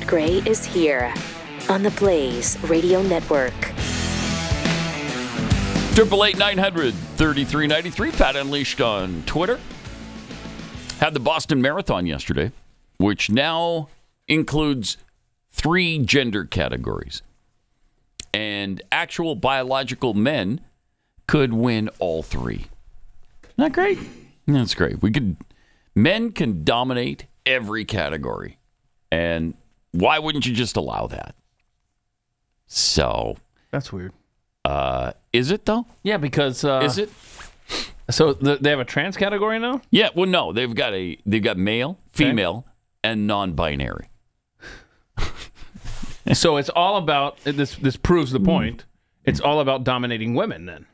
Gray is here on the Blaze Radio Network. 888-900-3393. Pat Unleashed on Twitter. Had the Boston Marathon yesterday, which now includes 3 gender categories. And actual biological men could win all 3. Isn't that great? That's great. Men can dominate every category. And why wouldn't you just allow that? So. That's weird. Is it, though? Yeah, because... is it? So they have a trans category now? Yeah, well, no. They've got male, female, and non-binary. So it's all about, this proves the point, it's all about dominating women then.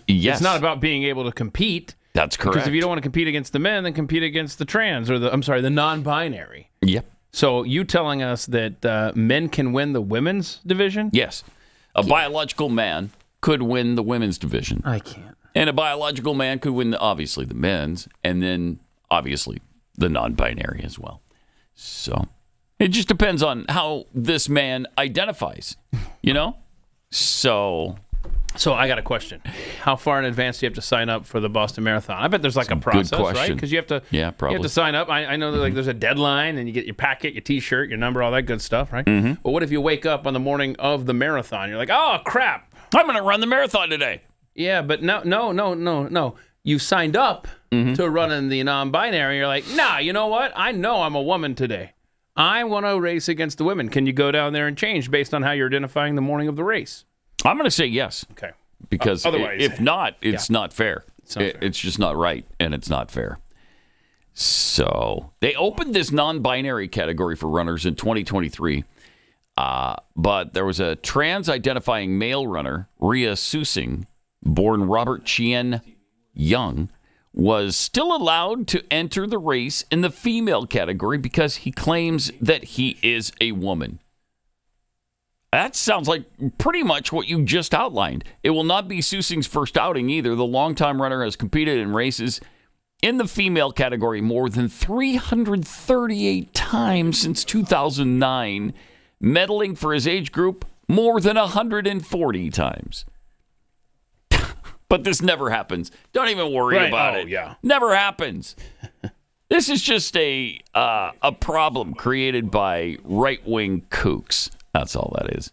Yes. It's not about being able to compete. That's correct. Because if you don't want to compete against the men, then compete against the trans, or the non-binary. Yep. So you telling us that men can win the women's division? Yes. A biological man could win the women's division. I can't. And a biological man could win, obviously, the men's, and then, obviously, the non-binary as well. So it just depends on how this man identifies, you know? So I got a question. How far in advance do you have to sign up for the Boston Marathon? I bet there's like a process, right? Because you have to probably. You have to sign up. I know that like there's a deadline, and you get your packet, your T-shirt, your number, all that good stuff, right? Mm-hmm. But what if you wake up on the morning of the marathon? You're like, oh, crap. I'm going to run the marathon today. Yeah, but no. You signed up to run in the non-binary. You're like, nah, you know what? I know I'm a woman today. I want to race against the women. Can you go down there and change based on how you're identifying the morning of the race? I'm going to say yes. Okay. Because otherwise, if not, it's not fair. It's just not right, and it's not fair. So they opened this non-binary category for runners in 2023, but there was a trans-identifying male runner, Rhea Susing, born Robert Chien Young, was still allowed to enter the race in the female category because he claims that he is a woman. That sounds like pretty much what you just outlined. It will not be Susing's first outing either. The longtime runner has competed in races in the female category more than 338 times since 2009, medaling for his age group more than 140 times. But this never happens. Don't even worry about it. Yeah. Never happens. This is just a problem created by right-wing kooks. That's all that is.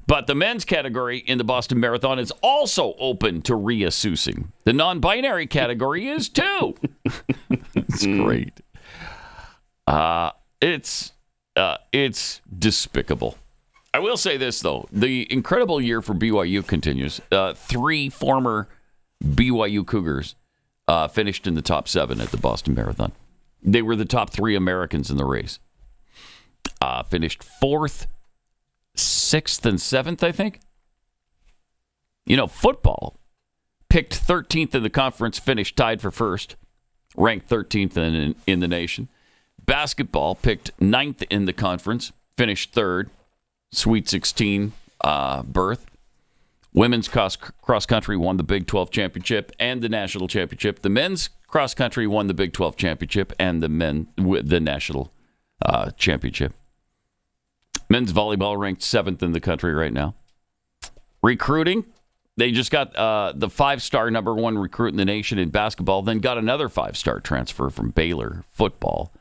But the men's category in the Boston Marathon is also open to Rhea Susing. The non-binary category is too. It's great. It's despicable. I will say this, though. The incredible year for BYU continues. 3 former BYU Cougars finished in the top 7 at the Boston Marathon. They were the top 3 Americans in the race. Finished 4th, 6th, and 7th, I think. You know, football picked 13th in the conference, finished tied for first, ranked 13th in the nation. Basketball picked 9th in the conference, finished 3rd. Sweet 16 berth. Women's cross country won the Big 12 championship and the national championship. The men's cross country won the Big 12 championship and the national championship. Men's volleyball ranked 7th in the country right now. Recruiting, they just got the 5-star number 1 recruit in the nation in basketball, then got another 5-star transfer from Baylor football.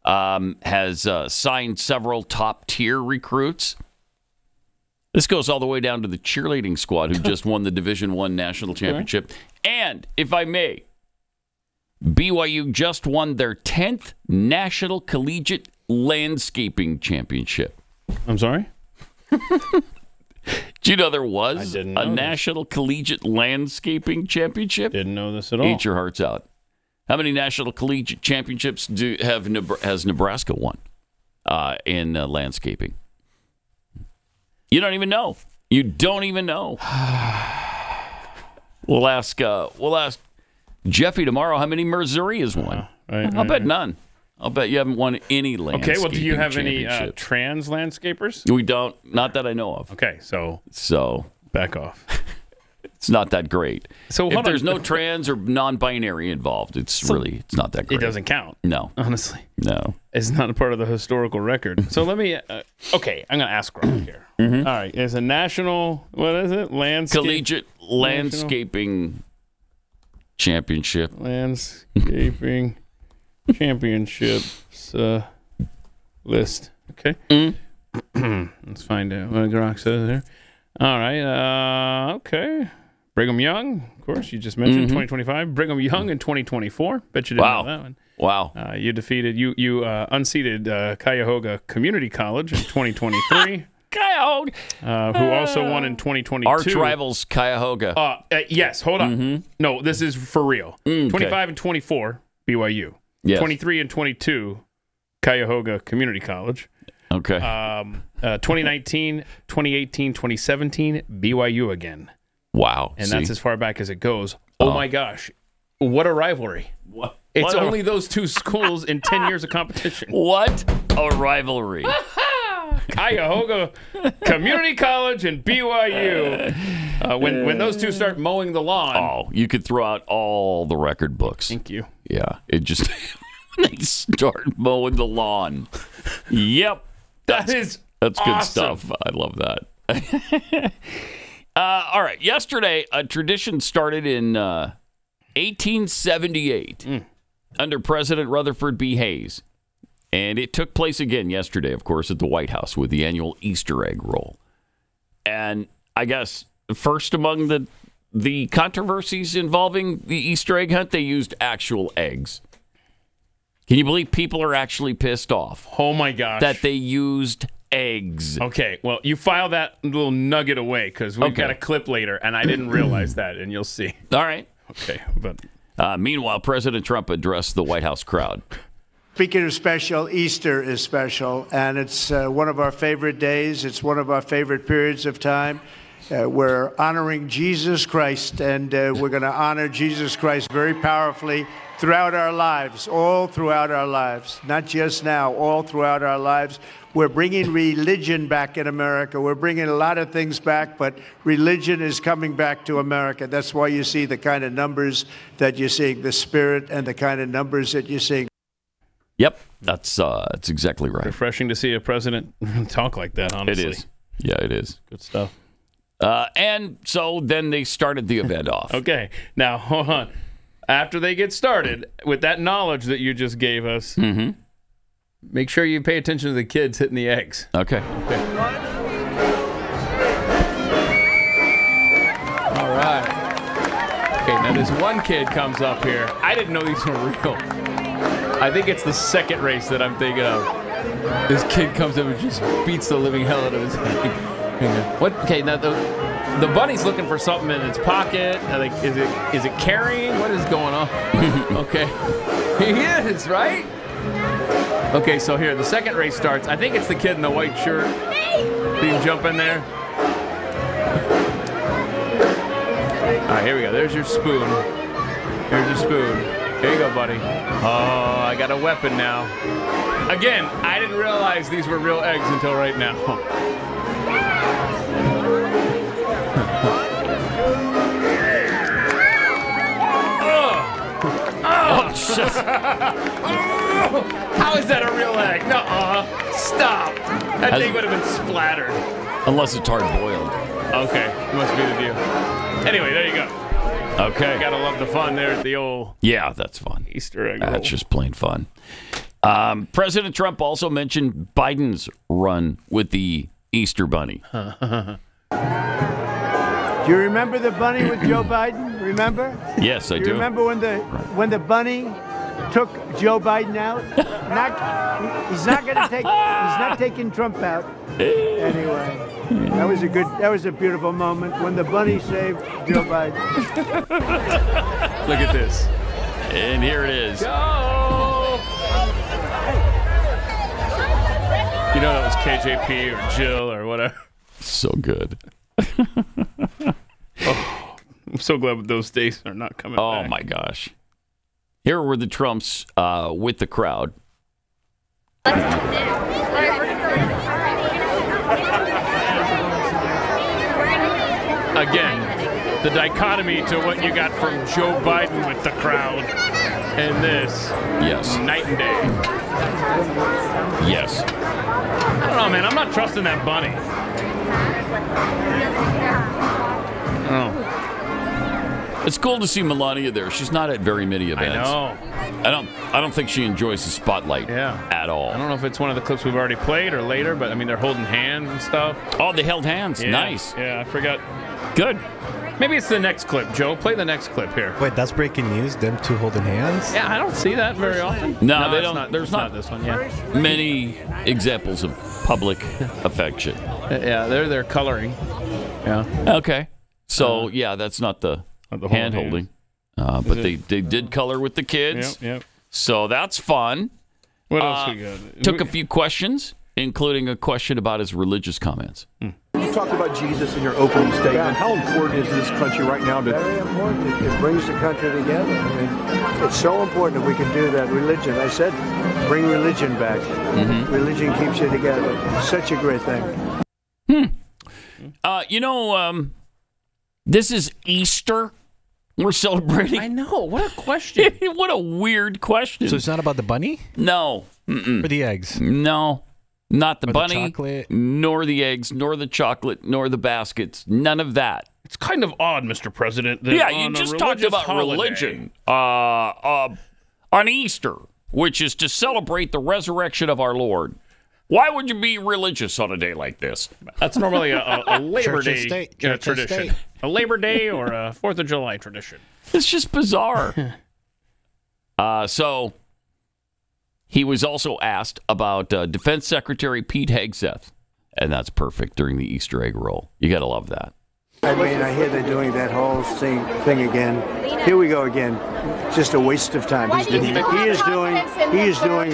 Has signed several top-tier recruits. This goes all the way down to the cheerleading squad who just won the Division I national championship. And, if I may, BYU just won their 10th National Collegiate Landscaping Championship. I'm sorry? Do you know there was a National Collegiate Landscaping Championship? Didn't know this at all. Eat your hearts out. How many National Collegiate Championships has Nebraska won in landscaping? You don't even know. You don't even know. We'll ask Jeffy tomorrow how many Missouri has won. I'll bet none. I'll bet you haven't won any landscaping. Okay, well, do you have any trans landscapers? We don't. Not that I know of. Okay, so back off. It's not that great. So if there's no trans or non-binary involved, it's not that great. It doesn't count. No. Honestly. No. It's not a part of the historical record. So let me, okay, I'm going to ask Gronk here. Mm-hmm. All right, it's a national, what is it? Collegiate Landscaping Championship. Landscaping Championships list. Okay. Let's find out what Gronk says there. All right, okay. Brigham Young, of course, you just mentioned 2025. Brigham Young in 2024. Bet you didn't know that one. Wow. You defeated, you unseated Cuyahoga Community College in 2023. Cuyahoga. Who also won in 2022. Arch rivals Cuyahoga. Yes, hold on. No, this is for real. 25 and 24, BYU. Yes. 23 and 22, Cuyahoga Community College. Okay. 2019, 2018, 2017, BYU again. Wow. And that's as far back as it goes. Oh my gosh. What a rivalry. It's only those two schools in 10 years of competition. What a rivalry. Cuyahoga Community College and BYU. When those two start mowing the lawn. Oh, you could throw out all the record books. Thank you. Yeah. It just, they start mowing the lawn. Yep. That's good awesome. stuff. I love that. All right. Yesterday, a tradition started in 1878 under President Rutherford B. Hayes. And it took place again yesterday, of course, at the White House with the annual Easter egg roll. And I guess first among the controversies involving the Easter egg hunt, they used actual eggs. Can you believe people are actually pissed off? Oh, my gosh. That they used eggs. Okay, well, you file that little nugget away because we've got a clip later, and I didn't realize that, and you'll see. All right. Okay, but meanwhile, President Trump addressed the White House crowd. Speaking of special, Easter is special, and it's one of our favorite days. It's one of our favorite periods of time. We're honoring Jesus Christ, and we're going to honor Jesus Christ very powerfully throughout our lives, all throughout our lives, not just now, all throughout our lives. We're bringing religion back in America. We're bringing a lot of things back, but religion is coming back to America. That's why you see the kind of numbers that you're seeing, the spirit and the kind of numbers that you're seeing. Yep, that's exactly right. Refreshing to see a president talk like that, honestly. It is. Yeah, it is. Good stuff. And so then they started the event off. Okay, now, hold on. After they get started, with that knowledge that you just gave us, make sure you pay attention to the kids hitting the eggs. Okay. All right. Okay, now this one kid comes up here. I didn't know these were real. I think it's the second race that I'm thinking of. This kid comes up and just beats the living hell out of his egg. What? Okay, now the bunny's looking for something in its pocket. Like, is it carrying? What is going on? Okay, he is, right? Okay, so here the second race starts. I think it's the kid in the white shirt. You can jump in there. All right, here we go. There's your spoon. Here's your spoon. Here you go, buddy. Oh, I got a weapon now. Again, I didn't realize these were real eggs until right now. How is that a real egg? Nuh-uh. Stop. That thing would have been splattered. Unless it's hard boiled. Okay, must be the deal. Anyway, there you go. Okay. Gotta love the fun there at the old that's fun. Easter egg roll. That's just plain fun. President Trump also mentioned Biden's run with the Easter Bunny. Do you remember the bunny with Joe Biden? Remember? Yes, I do. You remember when the bunny took Joe Biden out? He's not taking Trump out. Anyway, that was a beautiful moment when the bunny saved Joe Biden. Look at this. And here it is. Go! You know that was KJP or Jill or whatever. So good. Oh, I'm so glad those days are not coming back. Oh, my gosh. Here were the Trumps with the crowd. Again, the dichotomy to what you got from Joe Biden with the crowd and this. Yes. Night and day. Yes. I don't know, man. I'm not trusting that bunny. Oh. It's cool to see Melania there. She's not at very many events. I know. I don't think she enjoys the spotlight at all. I don't know if it's one of the clips we've already played or later, but I mean, they're holding hands and stuff. Oh, they held hands. Yeah. Nice. Yeah, I forgot. Good. Maybe it's the next clip, Joe. Play the next clip here. Wait, that's breaking news? Them two holding hands? Yeah, I don't see that very often. No, they don't. There's not this one. Yeah, many examples of public affection. Yeah, they're coloring. Yeah. Okay. So yeah, that's not the hand holding, but they did color with the kids. Yep. So that's fun. What else we got? Took a few questions, including a question about his religious comments. You talked about Jesus in your opening statement. Yeah. How important is this country right now? Very important. It brings the country together. I mean, it's so important that we can do that. Religion. I said, bring religion back. Religion keeps you together. It's such a great thing. This is Easter. We're celebrating. I know. What a question. What a weird question. So it's not about the bunny? No. Or the eggs? No. Not the Or bunny, the chocolate? nor the eggs, nor the chocolate, nor the baskets. None of that. It's kind of odd, Mr. President. That Yeah, on you a just talked religious about holiday, religion on Easter, which is to celebrate the resurrection of our Lord. Why would you be religious on a day like this? That's normally a Labor Church and Day state. Church and tradition. state. A Labor Day or a 4th of July tradition. It's just bizarre. So he was also asked about Defense Secretary Pete Hegseth, and that's perfect during the Easter egg roll. You got to love that. I mean, I hear they're doing that whole thing again. Here we go again. Just a waste of time. He is doing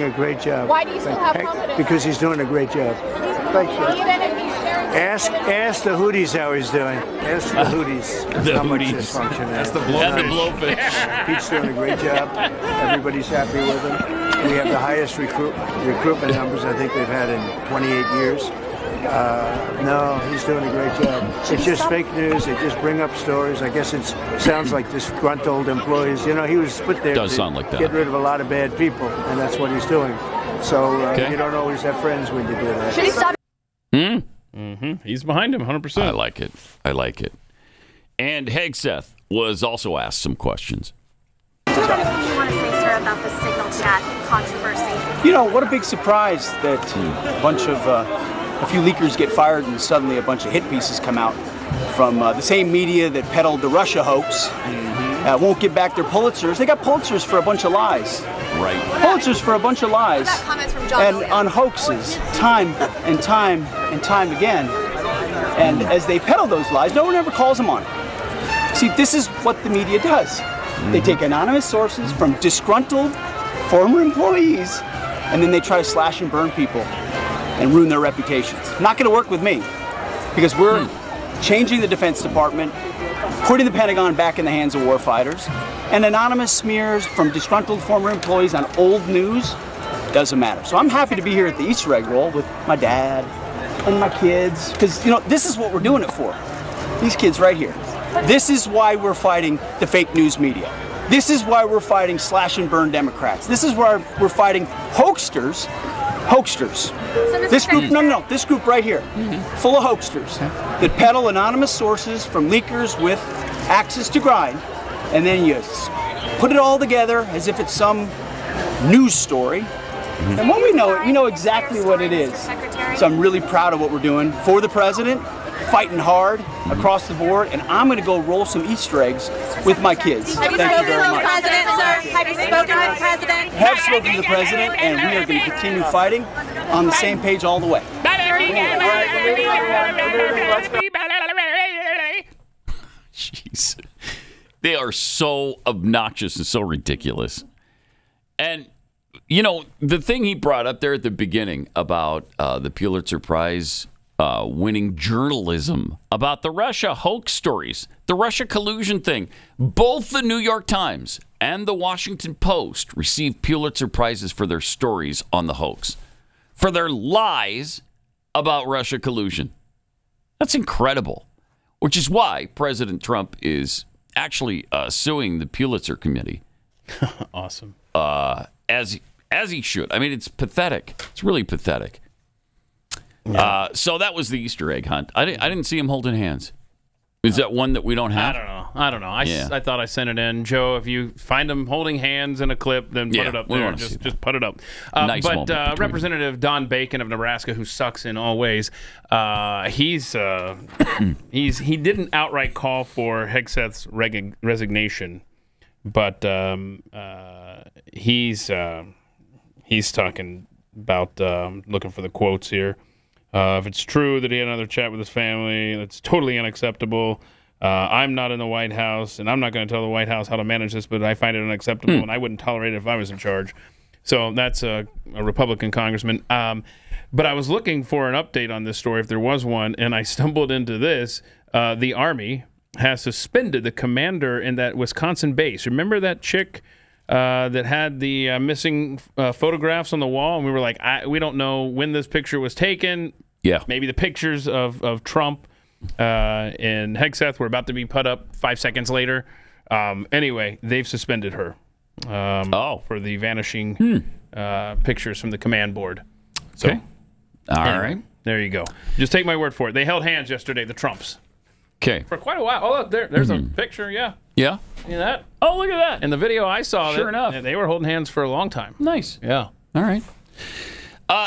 a great job. Why do you still have confidence? Because he's doing a great job. Thanks, Ask the Hooties how he's doing. Ask the Hooties how much Hooties. dysfunction is. That's the blowfish. Pete's doing a great job. Everybody's happy with him. We have the highest recruitment numbers I think we've had in 28 years. No, he's doing a great job. It's just fake news. They just bring up stories. I guess it sounds like disgruntled employees. You know, he was put there Does to sound like that. get rid of a lot of bad people, and that's what he's doing. So Okay. you don't always have friends when you do that. Should he stop? He's behind him 100%. I like it. I like it. And Hegseth was also asked some questions. What do you want to say, sir, about the signal chat controversy? You know, what a big surprise that a few leakers get fired and suddenly a bunch of hit pieces come out from the same media that peddled the Russia hoax. Won't give back their Pulitzers. They got Pulitzers for a bunch of lies. Right. Pulitzers for a bunch of lies. What about comments from John And Noem? on hoaxes, time and time and time again. And as they peddle those lies, no one ever calls them on it. See, this is what the media does. They take anonymous sources from disgruntled former employees, and then they try to slash and burn people and ruin their reputations. Not going to work with me, because we're changing the Defense Department, putting the Pentagon back in the hands of warfighters, and anonymous smears from disgruntled former employees on old news doesn't matter. So I'm happy to be here at the Easter egg roll with my dad and my kids, because, you know, this is what we're doing it for. These kids right here. This is why we're fighting the fake news media. This is why we're fighting slash and burn Democrats. This is why we're fighting hoaxsters. This group, no, this group right here, full of hoaxsters that peddle anonymous sources from leakers with access to grind, and then you put it all together as if it's some news story. And when we know it, we know exactly what it is. So I'm really proud of what we're doing for the president, fighting hard across the board, and I'm going to go roll some Easter eggs with my kids. Have you Thank you spoken very to the much. president, sir? Have you spoken to the president? Have spoken to the president, and we are going to continue fighting on the same page all the way. Jeez. They are so obnoxious and so ridiculous. And, you know, the thing he brought up there at the beginning about the Pulitzer Prize winning journalism, about the Russia hoax stories, the Russia collusion thing, both the New York Times and the Washington Post received Pulitzer Prizes for their stories on the hoax, for their lies about Russia collusion. That's incredible. which is why President Trump is actually suing the Pulitzer Committee. Awesome. As he should. I mean, it's pathetic. It's really pathetic. Yeah. So that was the Easter egg hunt. I didn't see him holding hands. Is that one that we don't have? I don't know. I thought I sent it in. Joe, if you find them holding hands in a clip, then put it up there. Just put it up. Nice but Representative Don Bacon of Nebraska, who sucks in all ways, he didn't outright call for Hegseth's resignation, but he's talking about looking for the quotes here. If it's true that he had another chat with his family, that's totally unacceptable. I'm not in the White House, and I'm not going to tell the White House how to manage this, but I find it unacceptable, and I wouldn't tolerate it if I was in charge. So that's a Republican congressman. But I was looking for an update on this story, if there was one, and I stumbled into this. The Army has suspended the commander in that Wisconsin base. Remember that chick that had the missing photographs on the wall? And we were like, we don't know when this picture was taken. Yeah. Maybe the pictures of Trump and Hegseth were about to be put up 5 seconds later. Anyway, they've suspended her for the vanishing pictures from the command board. So, okay. All right. There you go. Just take my word for it. They held hands yesterday, the Trumps. Okay. For quite a while. Oh, look, there's a picture, yeah. Yeah. See that? Oh, look at that. In the video I saw, Sure enough. They were holding hands for a long time. Nice. Yeah. All right.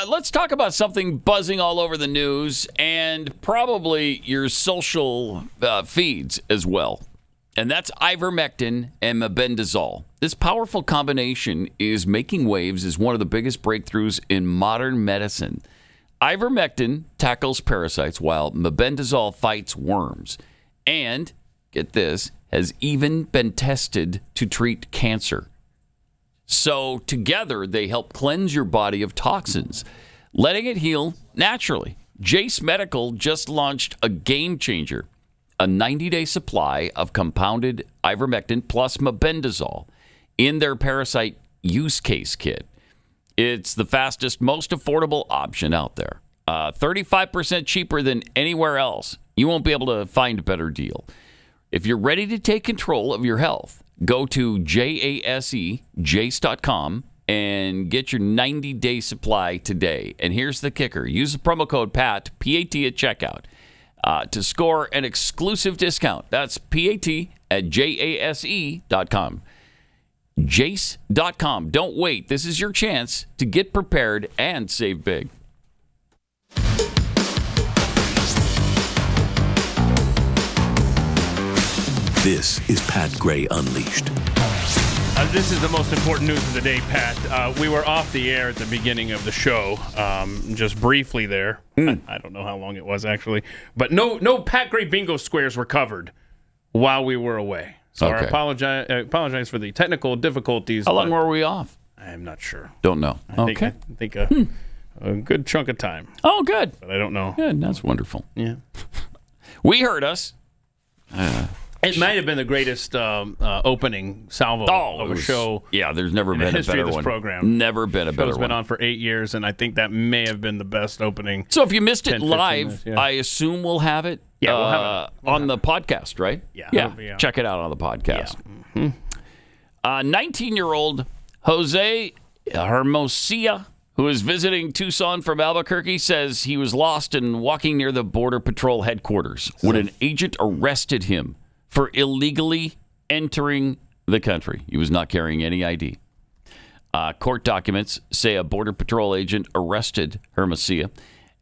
Let's talk about something buzzing all over the news and probably your social feeds as well. And that's ivermectin and mebendazole. This powerful combination is making waves as one of the biggest breakthroughs in modern medicine. Ivermectin tackles parasites while mebendazole fights worms. And, get this, has even been tested to treat cancer. So together, they help cleanse your body of toxins, letting it heal naturally. Jace Medical just launched a game changer, a 90-day supply of compounded ivermectin plus mebendazole in their parasite use case kit. It's the fastest, most affordable option out there. 35% cheaper than anywhere else. You won't be able to find a better deal. If you're ready to take control of your health, go to jace.com and get your 90-day supply today. And here's the kicker. Use the promo code PAT, P-A-T at checkout, to score an exclusive discount. That's P-A-T at jase.com. Jace.com. Don't wait. This is your chance to get prepared and save big. This is Pat Gray Unleashed. This is the most important news of the day, Pat. We were off the air at the beginning of the show, just briefly there. I don't know how long it was, actually. But no Pat Gray bingo squares were covered while we were away. So I apologize for the technical difficulties. How long were we off? I'm not sure. Don't know. I think a good chunk of time. Oh, good. But I don't know. Good. That's wonderful. Yeah. We heard us. It might have been the greatest opening salvo of a show. Yeah, there's never been a better one. Program. Never been a better one. Show's been on for 8 years, and I think that may have been the best opening. So if you missed it 10, live, I assume we'll have it. Yeah, we'll have it on the podcast, right? Yeah. Check it out on the podcast. Yeah. 19-year-old Jose Hermosillo, who is visiting Tucson from Albuquerque, says he was lost and walking near the Border Patrol headquarters when an agent arrested him for illegally entering the country. He was not carrying any ID. Court documents say a Border Patrol agent arrested Hermosillo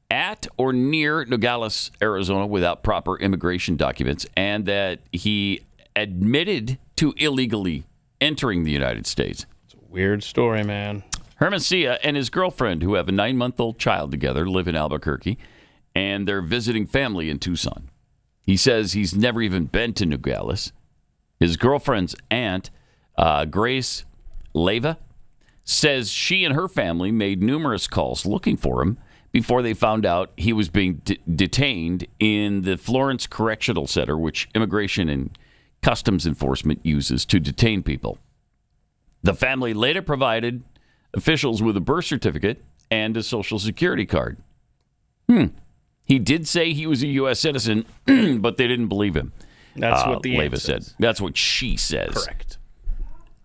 at or near Nogales, Arizona, without proper immigration documents, and that he admitted to illegally entering the United States. It's a weird story, man. Hermosillo and his girlfriend, who have a 9-month-old child together, live in Albuquerque, and they're visiting family in Tucson. He says he's never even been to Nogales. His girlfriend's aunt, Grace Leyva, says she and her family made numerous calls looking for him before they found out he was being detained in the Florence Correctional Center, which Immigration and Customs Enforcement uses to detain people. The family later provided officials with a birth certificate and a Social Security card. He He did say he was a U.S. citizen, but they didn't believe him. That's what the Leva says. said. That's what she says. Correct.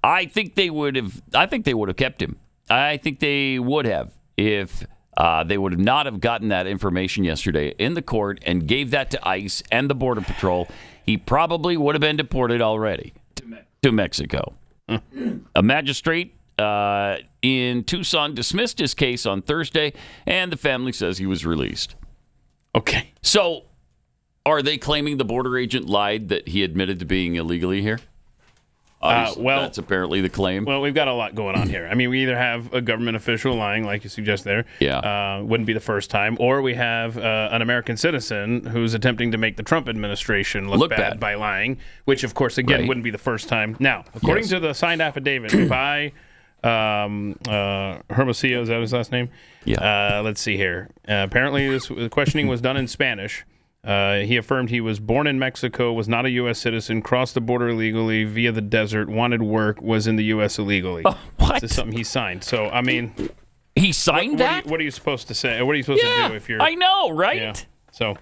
I think they would have kept him. I think they would have if they would not have gotten that information yesterday in the court and gave that to ICE and the Border Patrol. He probably would have been deported already to Mexico. A magistrate in Tucson dismissed his case on Thursday, and the family says he was released. Okay. So, are they claiming the border agent lied that he admitted to being illegally here? Well, that's apparently the claim. Well, we've got a lot going on here. I mean, we either have a government official lying, like you suggest there. Yeah. Wouldn't be the first time. Or we have an American citizen who's attempting to make the Trump administration look bad by lying, which, of course, again, wouldn't be the first time. Now, according to the signed affidavit by Hermosillo, is that his last name? Yeah. Let's see here. Apparently, this questioning was done in Spanish. He affirmed he was born in Mexico, was not a U.S. citizen, crossed the border illegally via the desert, wanted work, was in the U.S. illegally. What? This is something he signed. So, I mean... He signed that? What are you supposed to say? What are you supposed to do if you're... I know, right? Yeah. So,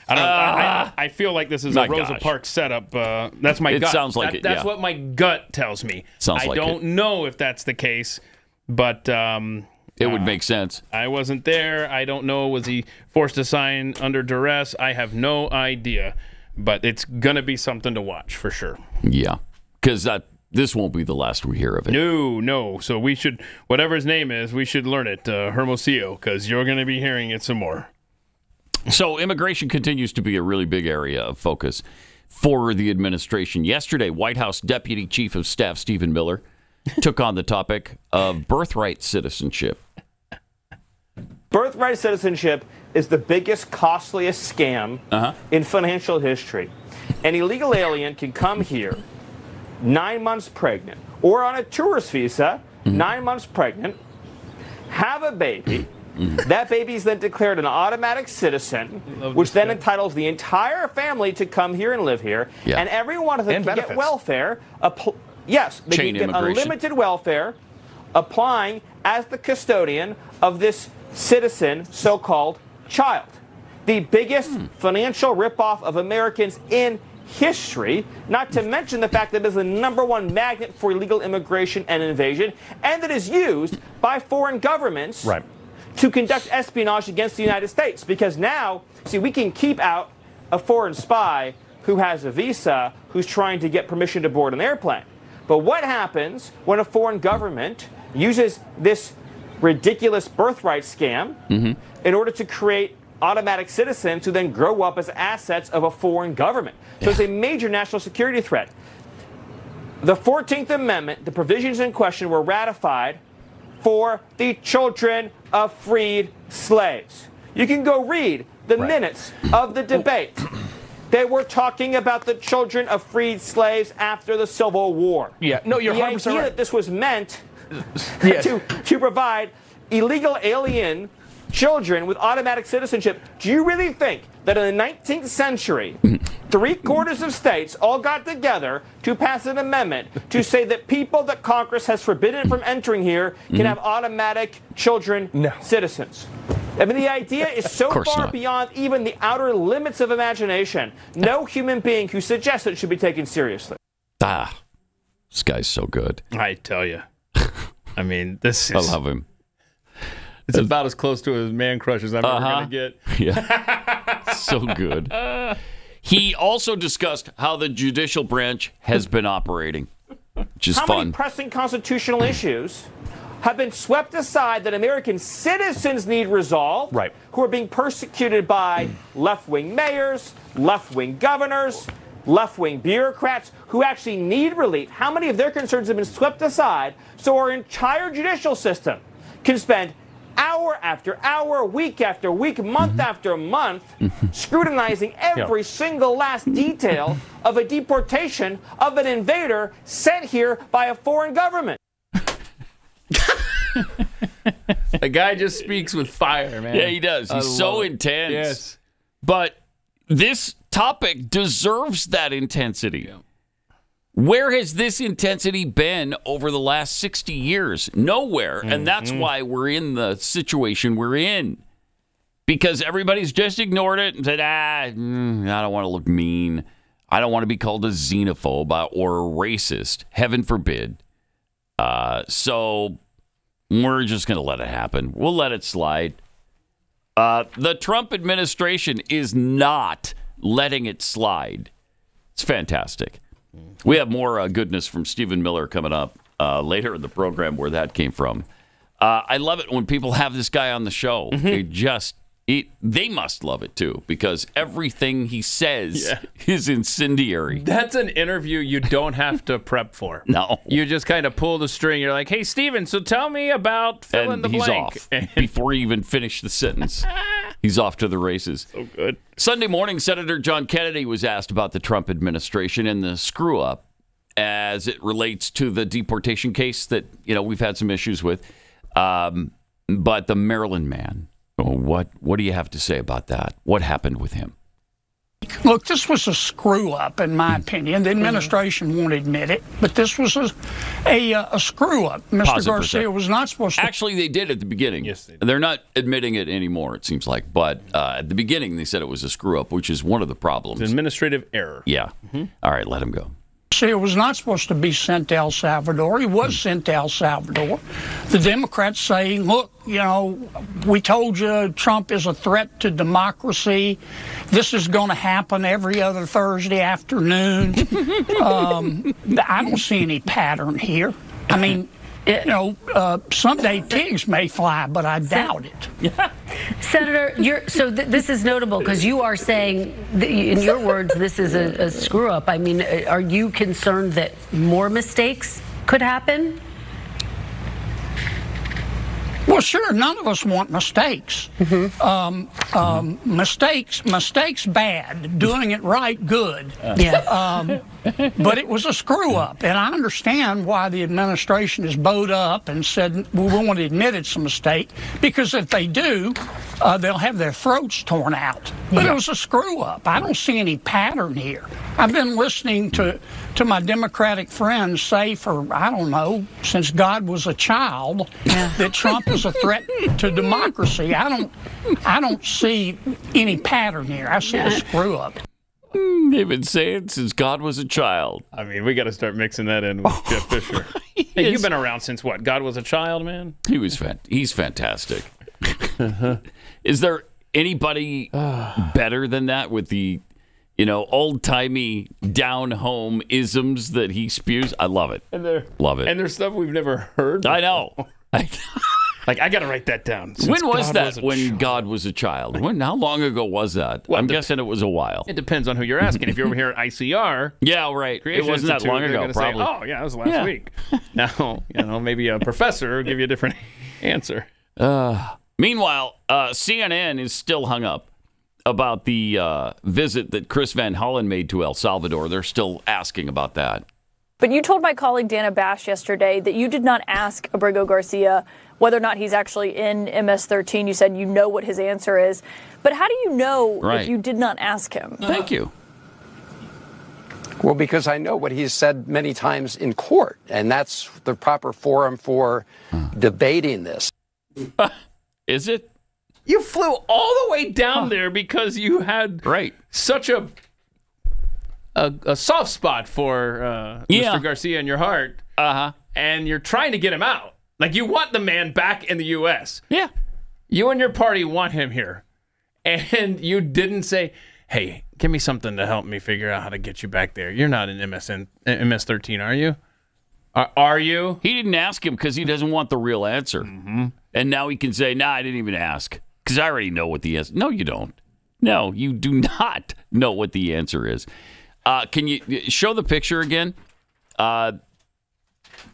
I don't know. I feel like this is a Rosa Parks setup. That's my gut. It sounds like it, That's what my gut tells me. Sounds like I don't know if that's the case, but... it would make sense. I wasn't there. I don't know. Was he forced to sign under duress? I have no idea. But it's going to be something to watch for sure. Yeah. Because this won't be the last we hear of it. No. So we should, whatever his name is, we should learn it, Hermosillo, because you're going to be hearing it some more. So immigration continues to be a really big area of focus for the administration. Yesterday, White House Deputy Chief of Staff Stephen Miller took on the topic of birthright citizenship. Birthright citizenship is the biggest, costliest scam in financial history. An illegal alien can come here 9 months pregnant or on a tourist visa, 9 months pregnant, have a baby. That baby is then declared an automatic citizen, which then entitles the entire family to come here and live here. Yeah. And every one of them can get welfare. Yes, they can get unlimited welfare, applying as the custodian of this citizen, so-called child. The biggest financial ripoff of Americans in history, not to mention the fact that it is the #1 magnet for illegal immigration and invasion, and that is used by foreign governments to conduct espionage against the United States. Because now, see, we can keep out a foreign spy who has a visa, who's trying to get permission to board an airplane. But what happens when a foreign government uses this ridiculous birthright scam in order to create automatic citizens who then grow up as assets of a foreign government? So it's a major national security threat. The 14th Amendment, the provisions in question were ratified for the children of freed slaves. You can go read the minutes of the debate. They were talking about the children of freed slaves after the Civil War. Yeah, no, you're 100% right. The idea that this was meant to provide illegal alien children with automatic citizenship. Do you really think that in the 19th century, 3/4 of states all got together to pass an amendment to say that people that Congress has forbidden from entering here can have automatic children citizens? I mean, the idea is so far beyond even the outer limits of imagination. No human being who suggests it should be taken seriously. This guy's so good. I tell you. I mean, this is... I love him. It's about as close to a man crush as I'm ever going to get. Yeah. So good. He also discussed how the judicial branch has been operating, which is How fun. many pressing constitutional issues have been swept aside that American citizens need resolved, who are being persecuted by left-wing mayors, left-wing governors, left-wing bureaucrats who actually need relief? How many of their concerns have been swept aside so our entire judicial system can spend hour after hour, week after week, month after month, scrutinizing every single last detail of a deportation of an invader sent here by a foreign government? The guy just speaks with fire, man. Yeah, he does. He's so intense. Yes. But this topic deserves that intensity. Yeah. Where has this intensity been over the last 60 years? Nowhere. And that's why we're in the situation we're in. because everybody's just ignored it and said, I don't want to look mean. I don't want to be called a xenophobe or a racist. Heaven forbid. So we're just going to let it happen. We'll let it slide. The Trump administration is not letting it slide. It's fantastic. We have more goodness from Stephen Miller coming up later in the program where that came from. I love it when people have this guy on the show. They must love it, too, because everything he says is incendiary. That's an interview you don't have to prep for. No. You just kind of pull the string. You're like, hey, Steven, so tell me about fill in the blank. He's off before you even finish the sentence. He's off to the races. So good. Sunday morning, Senator John Kennedy was asked about the Trump administration and the screw-up as it relates to the deportation case that, we've had some issues with. But the Maryland man, what do you have to say about that? What happened with him? Look, this was a screw-up, in my opinion. The administration won't admit it, but this was a screw-up. Mr. Garcia was not supposed to... Actually, they did at the beginning. Yes, they did. They're not admitting it anymore, it seems like. But at the beginning, they said it was a screw-up, which is one of the problems. It's an administrative error. Yeah. All right, let him go. Garcia was not supposed to be sent to El Salvador. He was sent to El Salvador. The Democrats say, look, we told you Trump is a threat to democracy. This is going to happen every other Thursday afternoon. I don't see any pattern here. I mean, someday pigs may fly, but I doubt it. Senator, this is notable because you are saying, in your words, this is a screw-up. I mean, are you concerned that more mistakes could happen? Well, sure. None of us want mistakes. Mistakes bad. Doing it right, good. But it was a screw-up, and I understand why the administration is bowed up and said we won't admit it's a mistake, because if they do, they'll have their throats torn out. But it was a screw-up. I don't see any pattern here. I've been listening to my Democratic friends say for, I don't know, since God was a child, that Trump is a threat to democracy. I don't see any pattern here. I see a screw-up. They've been saying since God was a child. I mean, we got to start mixing that in with Jeff Fisher. Hey, you've been around since what? God was a child, man? He's fantastic. Is there anybody better than that with the, old-timey, down-home isms that he spews? I love it. Love it. And there's stuff we've never heard before. I know. Like, I got to write that down. When was that, when God was a child? How long ago was that? Well, I'm guessing it was a while. It depends on who you're asking. If you're over here at ICR... Yeah, right. It wasn't that long ago, probably. Say, it was last week. Now, maybe a professor will give you a different answer. Meanwhile, CNN is still hung up about the visit that Chris Van Hollen made to El Salvador. They're still asking about that. But you told my colleague Dana Bash yesterday that you did not ask Abrego Garcia whether or not he's actually in MS-13. You said you know what his answer is. But how do you know if you did not ask him? Thank you. Well, because I know what he's said many times in court, and that's the proper forum for debating this. Is it? You flew all the way down there because you had such a soft spot for Mr. Garcia in your heart. And you're trying to get him out. Like, you want the man back in the U.S. Yeah. You and your party want him here. And you didn't say, hey, give me something to help me figure out how to get you back there. You're not in MS-13, are you? Are you? He didn't ask him because he doesn't want the real answer. And now he can say, I didn't even ask because I already know what the answer is. No, you don't. No, you do not know what the answer is. Can you show the picture again?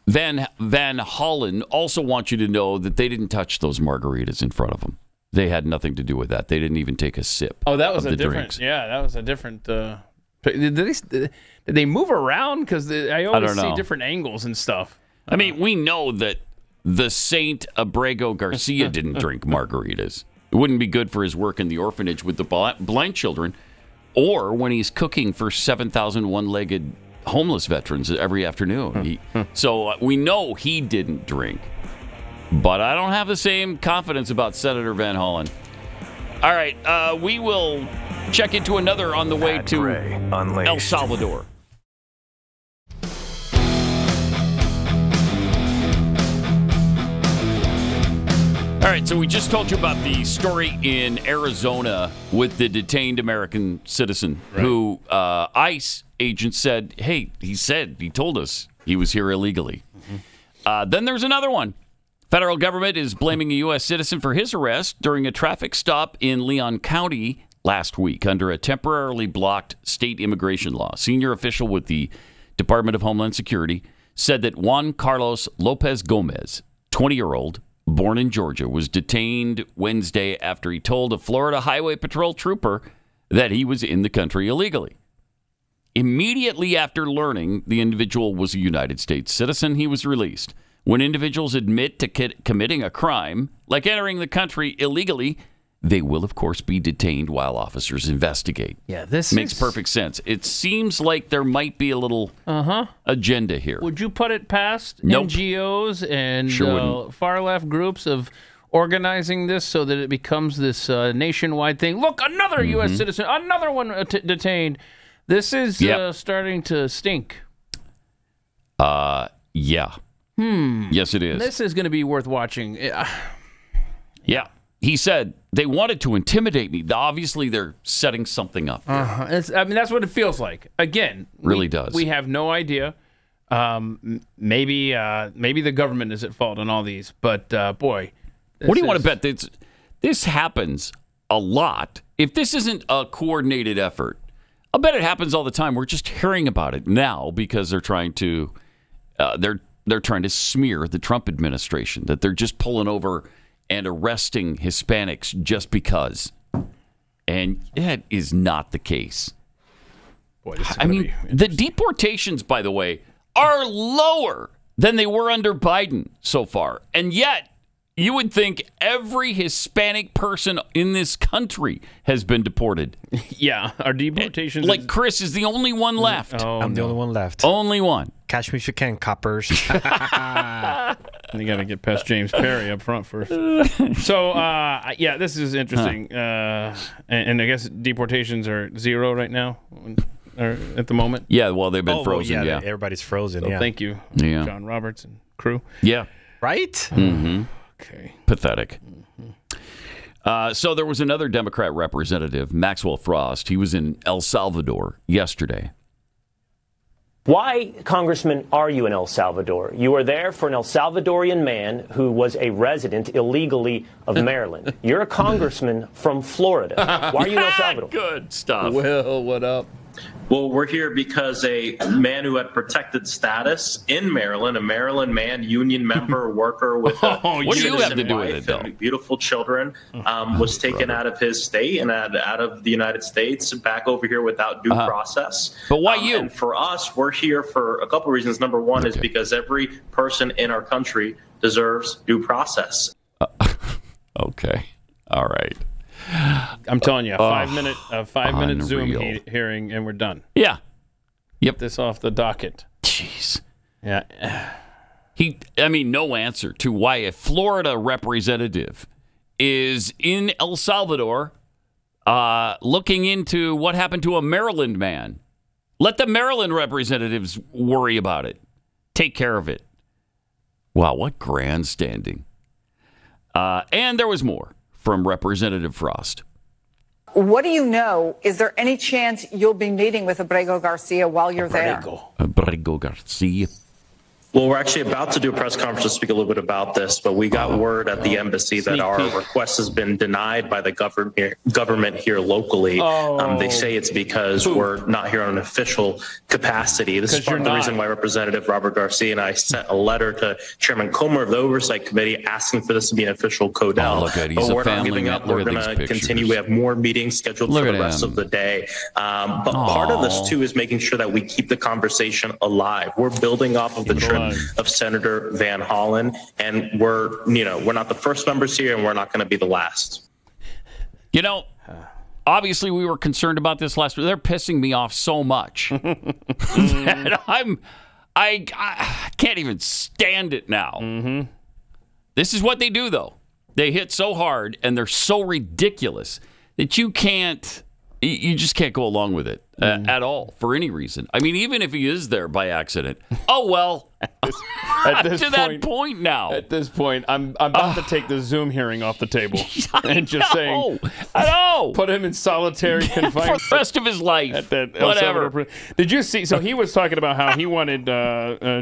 Van Hollen also wants you to know that they didn't touch those margaritas in front of them. They had nothing to do with that. They didn't even take a sip. Oh, that was of a the different. drinks. Yeah, that was a different. Did they move around? Because I always see different angles and stuff. I mean, we know that the Saint Abrego Garcia didn't drink margaritas. It wouldn't be good for his work in the orphanage with the blind children, or when he's cooking for 7,000 one-legged homeless veterans every afternoon. So we know he didn't drink. But I don't have the same confidence about Senator Van Hollen. All right, we will check into another on the way to El Salvador. All right, so we just told you about the story in Arizona with the detained American citizen who ICE agents said, hey, he told us he was here illegally. Then there's another one. Federal government is blaming a U.S. citizen for his arrest during a traffic stop in Leon County last week under a temporarily blocked state immigration law. Senior official with the Department of Homeland Security said that Juan Carlos Lopez Gomez, 20-year-old, born in Georgia, was detained Wednesday after he told a Florida Highway Patrol trooper that he was in the country illegally. Immediately after learning the individual was a United States citizen, he was released. When individuals admit to committing a crime, like entering the country illegally, they will, of course, be detained while officers investigate. Yeah, this makes perfect sense. It seems like there might be a little agenda here. Would you put it past Nope. NGOs and Sure far-left groups of organizing this so that it becomes this nationwide thing? Look, another U.S. citizen, another one detained. This is starting to stink. Yeah. Yes, it is. This is going to be worth watching. Yeah. He said they wanted to intimidate me. Obviously, they're setting something up. That's what it feels like. Again, Really does. We have no idea. Maybe the government is at fault on all these. But boy, What do you want to bet? This happens a lot. If this isn't a coordinated effort, I'll bet it happens all the time. We're just hearing about it now because they're trying to they're trying to smear the Trump administration, that they're just pulling over and arresting Hispanics just because. And that is not the case. Boy, the deportations, by the way, are lower than they were under Biden so far. And yet, you would think every Hispanic person in this country has been deported. Yeah, our deportations. Like Kris is the only one left. I'm the only one left. Only one. Catch me if you can, coppers. You got to get past James Perry up front first. So, this is interesting. And I guess deportations are zero right now, or at the moment. Yeah, well, they've been frozen. Yeah, everybody's frozen. So thank you, John Roberts and crew. Yeah. Right? Mm-hmm. Okay. Pathetic. So there was another Democrat representative, Maxwell Frost. He was in El Salvador yesterday. Why, Congressman, are you in El Salvador? You are there for an El Salvadorian man who was a resident illegally of Maryland. You're a congressman from Florida. Why are you in El Salvador? Good stuff. Will, what up? Well, we're here because a man who had protected status in Maryland, a Maryland man, union member, worker with a what do you have to do with it, though? and beautiful children, was taken out of his state and out of the United States back over here without due process. But why you? And for us, we're here for a couple of reasons. Number one is because every person in our country deserves due process. Okay. All right. I'm telling you, a 5-minute Zoom hearing, and we're done. Yeah. Yep. Get this off the docket. Jeez. Yeah. No answer to why a Florida representative is in El Salvador looking into what happened to a Maryland man. Let the Maryland representatives worry about it. Take care of it. Wow, what grandstanding. And there was more from Representative Frost. What do you know? Is there any chance you'll be meeting with Abrego Garcia while you're there? Abrego Garcia. Well, we're actually about to do a press conference to speak a little bit about this, but we got word at the embassy that our request has been denied by the government here locally. They say it's because we're not here on an official capacity. This is part of the reason why Representative Robert Garcia and I sent a letter to Chairman Comer of the Oversight Committee asking for this to be an official CODEL. Look at, but we're not giving up. We're going to continue. We have more meetings scheduled for the rest of the day. But part of this, too, is making sure that we keep the conversation alive. We're building off of the trip of Senator Van Hollen, and we're not the first members here, and we're not going to be the last. Obviously we were concerned about this last week. They're pissing me off so much that I can't even stand it now. Mm-hmm. This is what they do, though. They hit so hard, and they're so ridiculous that you just can't go along with it at all for any reason. I mean, even if he is there by accident. Oh, well. At this point now. At this point, I'm about to take the Zoom hearing off the table and just saying, I know. Put him in solitary confinement for the rest of his life. Whatever. Did you see? So he was talking about how he wanted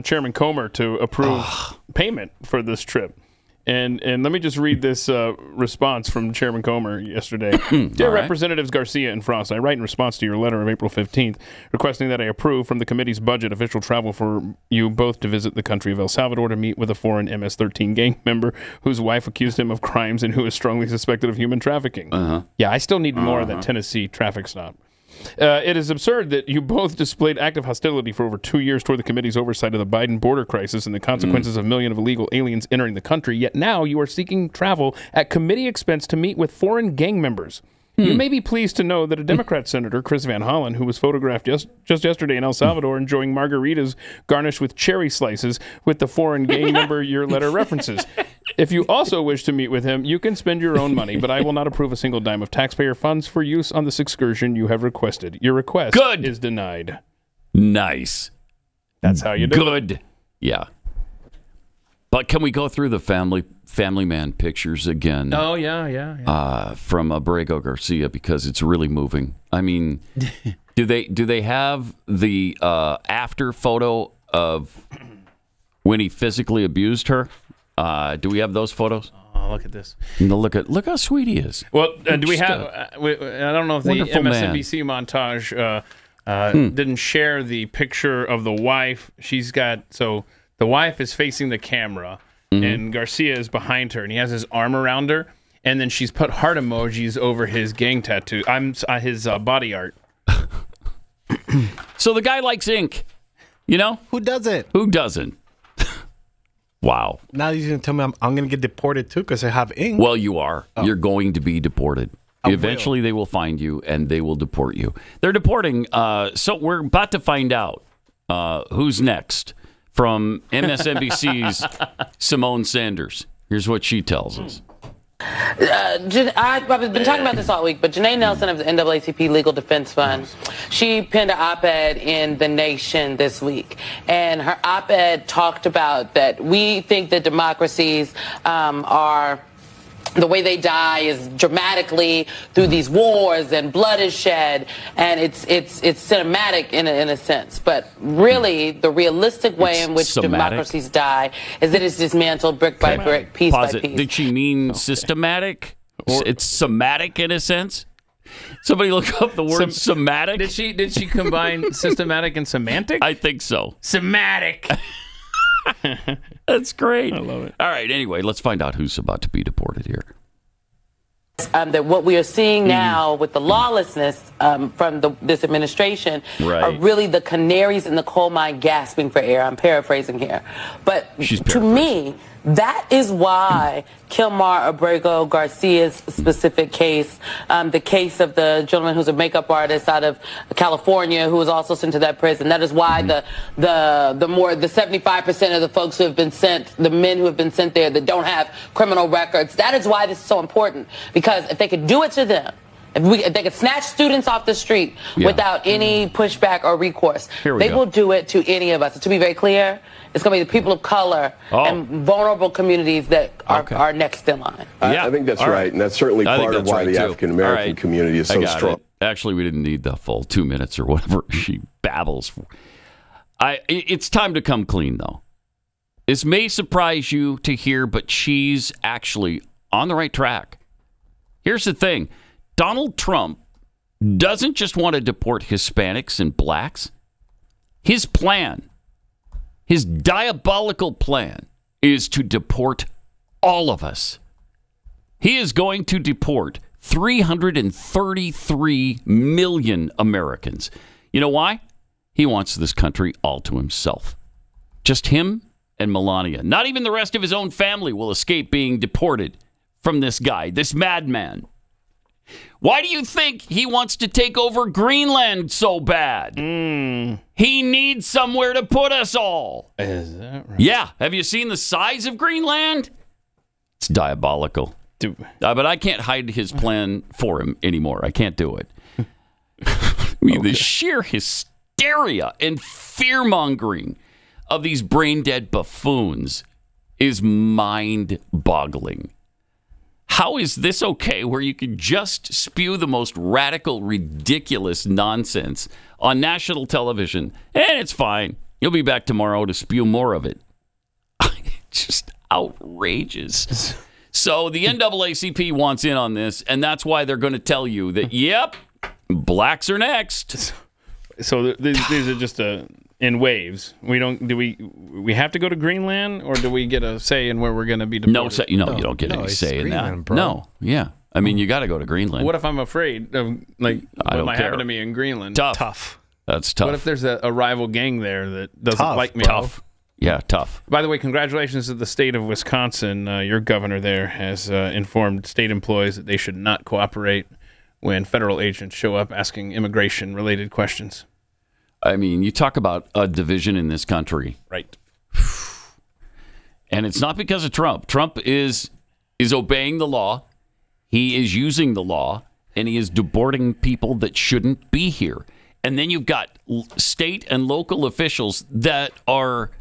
Chairman Comer to approve payment for this trip. And let me just read this response from Chairman Comer yesterday. Dear Representatives Garcia and Frost, I write in response to your letter of April 15th requesting that I approve from the committee's budget official travel for you both to visit the country of El Salvador to meet with a foreign MS-13 gang member whose wife accused him of crimes and who is strongly suspected of human trafficking. Yeah, I still need more of that Tennessee traffic stop. It is absurd that you both displayed active hostility for over 2 years toward the committee's oversight of the Biden border crisis and the consequences of millions of illegal aliens entering the country, yet now you are seeking travel at committee expense to meet with foreign gang members. You may be pleased to know that a Democrat senator, Chris Van Hollen, who was photographed just yesterday in El Salvador enjoying margaritas garnished with cherry slices with the foreign gang member your letter references. If you also wish to meet with him, you can spend your own money, but I will not approve a single dime of taxpayer funds for use on this excursion you have requested. Your request is denied. Nice. That's how you do it. Good. Yeah. But can we go through the Family Man pictures again? Oh, yeah. From Abrego Garcia, because it's really moving. I mean, do they have the after photo of when he physically abused her? Do we have those photos? Oh, look at this. Look how sweet he is. Well, do we have? I don't know if the MSNBC montage didn't share the picture of the wife. She's got the wife is facing the camera, and Garcia is behind her, and he has his arm around her, and then she's put heart emojis over his gang tattoo. His body art. So the guy likes ink, you know? Who doesn't? Who doesn't? Wow. Now you're going to tell me I'm going to get deported too because I have ink. Well, you are. Oh. You're going to be deported. Eventually they will find you and they will deport you. They're deporting. So we're about to find out who's next from MSNBC's Simone Sanders. Here's what she tells us. I've been talking about this all week, but Janae Nelson of the NAACP Legal Defense Fund, she penned an op-ed in The Nation this week, and her op-ed talked about that we think that democracies are... the way they die is dramatically through these wars and blood is shed, and it's cinematic in a sense. But really, the realistic way in which democracies die is that it's dismantled brick by brick, piece by piece. Did she mean systematic? It's somatic in a sense. Somebody look up the word somatic. Did she combine systematic and semantic? I think so. Somatic. That's great. I love it. All right. Anyway, let's find out who's about to be deported here. That what we are seeing now with the lawlessness from this administration are really the canaries in the coal mine gasping for air. I'm paraphrasing here. But to me, that is why Kilmar Abrego Garcia's specific case, the case of the gentleman who's a makeup artist out of California who was also sent to that prison. That is why the 75% of the folks who have been sent, the men who have been sent there that don't have criminal records, that is why this is so important. Because if they could do it to them, if they could snatch students off the street without any pushback or recourse, they will do it to any of us. To be very clear, it's going to be the people of color and vulnerable communities that are next in line. I think that's right. And that's certainly part of why the African-American community is so strong. Actually, we didn't need the full 2 minutes or whatever she babbles. It's time to come clean, though. This may surprise you to hear, but she's actually on the right track. Here's the thing. Donald Trump doesn't just want to deport Hispanics and blacks. His plan, his diabolical plan, is to deport all of us. He is going to deport 333 million Americans. You know why? He wants this country all to himself. Just him and Melania. Not even the rest of his own family will escape being deported from this guy, this madman. Why do you think he wants to take over Greenland so bad? He needs somewhere to put us all. Is that right? Yeah. Have you seen the size of Greenland? It's diabolical. But I can't hide his plan for him anymore. I can't do it. I mean, the sheer hysteria and fear-mongering of these brain-dead buffoons is mind-boggling. How is this okay where you can just spew the most radical, ridiculous nonsense on national television, and it's fine. You'll be back tomorrow to spew more of it. Just outrageous. So the NAACP wants in on this, and that's why they're going to tell you that, yep, blacks are next. So these are just in waves. Do we have to go to Greenland, or do we get a say in where we're going to be deported? No, you don't get any say in that. Bro. No, yeah. I mean, you got to go to Greenland. What if I'm afraid of what might happen to me in Greenland? Tough. That's tough. What if there's a rival gang there that doesn't like me? Tough. Yeah, tough. By the way, congratulations to the state of Wisconsin. Your governor there has informed state employees that they should not cooperate when federal agents show up asking immigration-related questions. I mean, you talk about a division in this country. Right. And it's not because of Trump. Trump is obeying the law. He is using the law, and he is deporting people that shouldn't be here. And then you've got state and local officials that are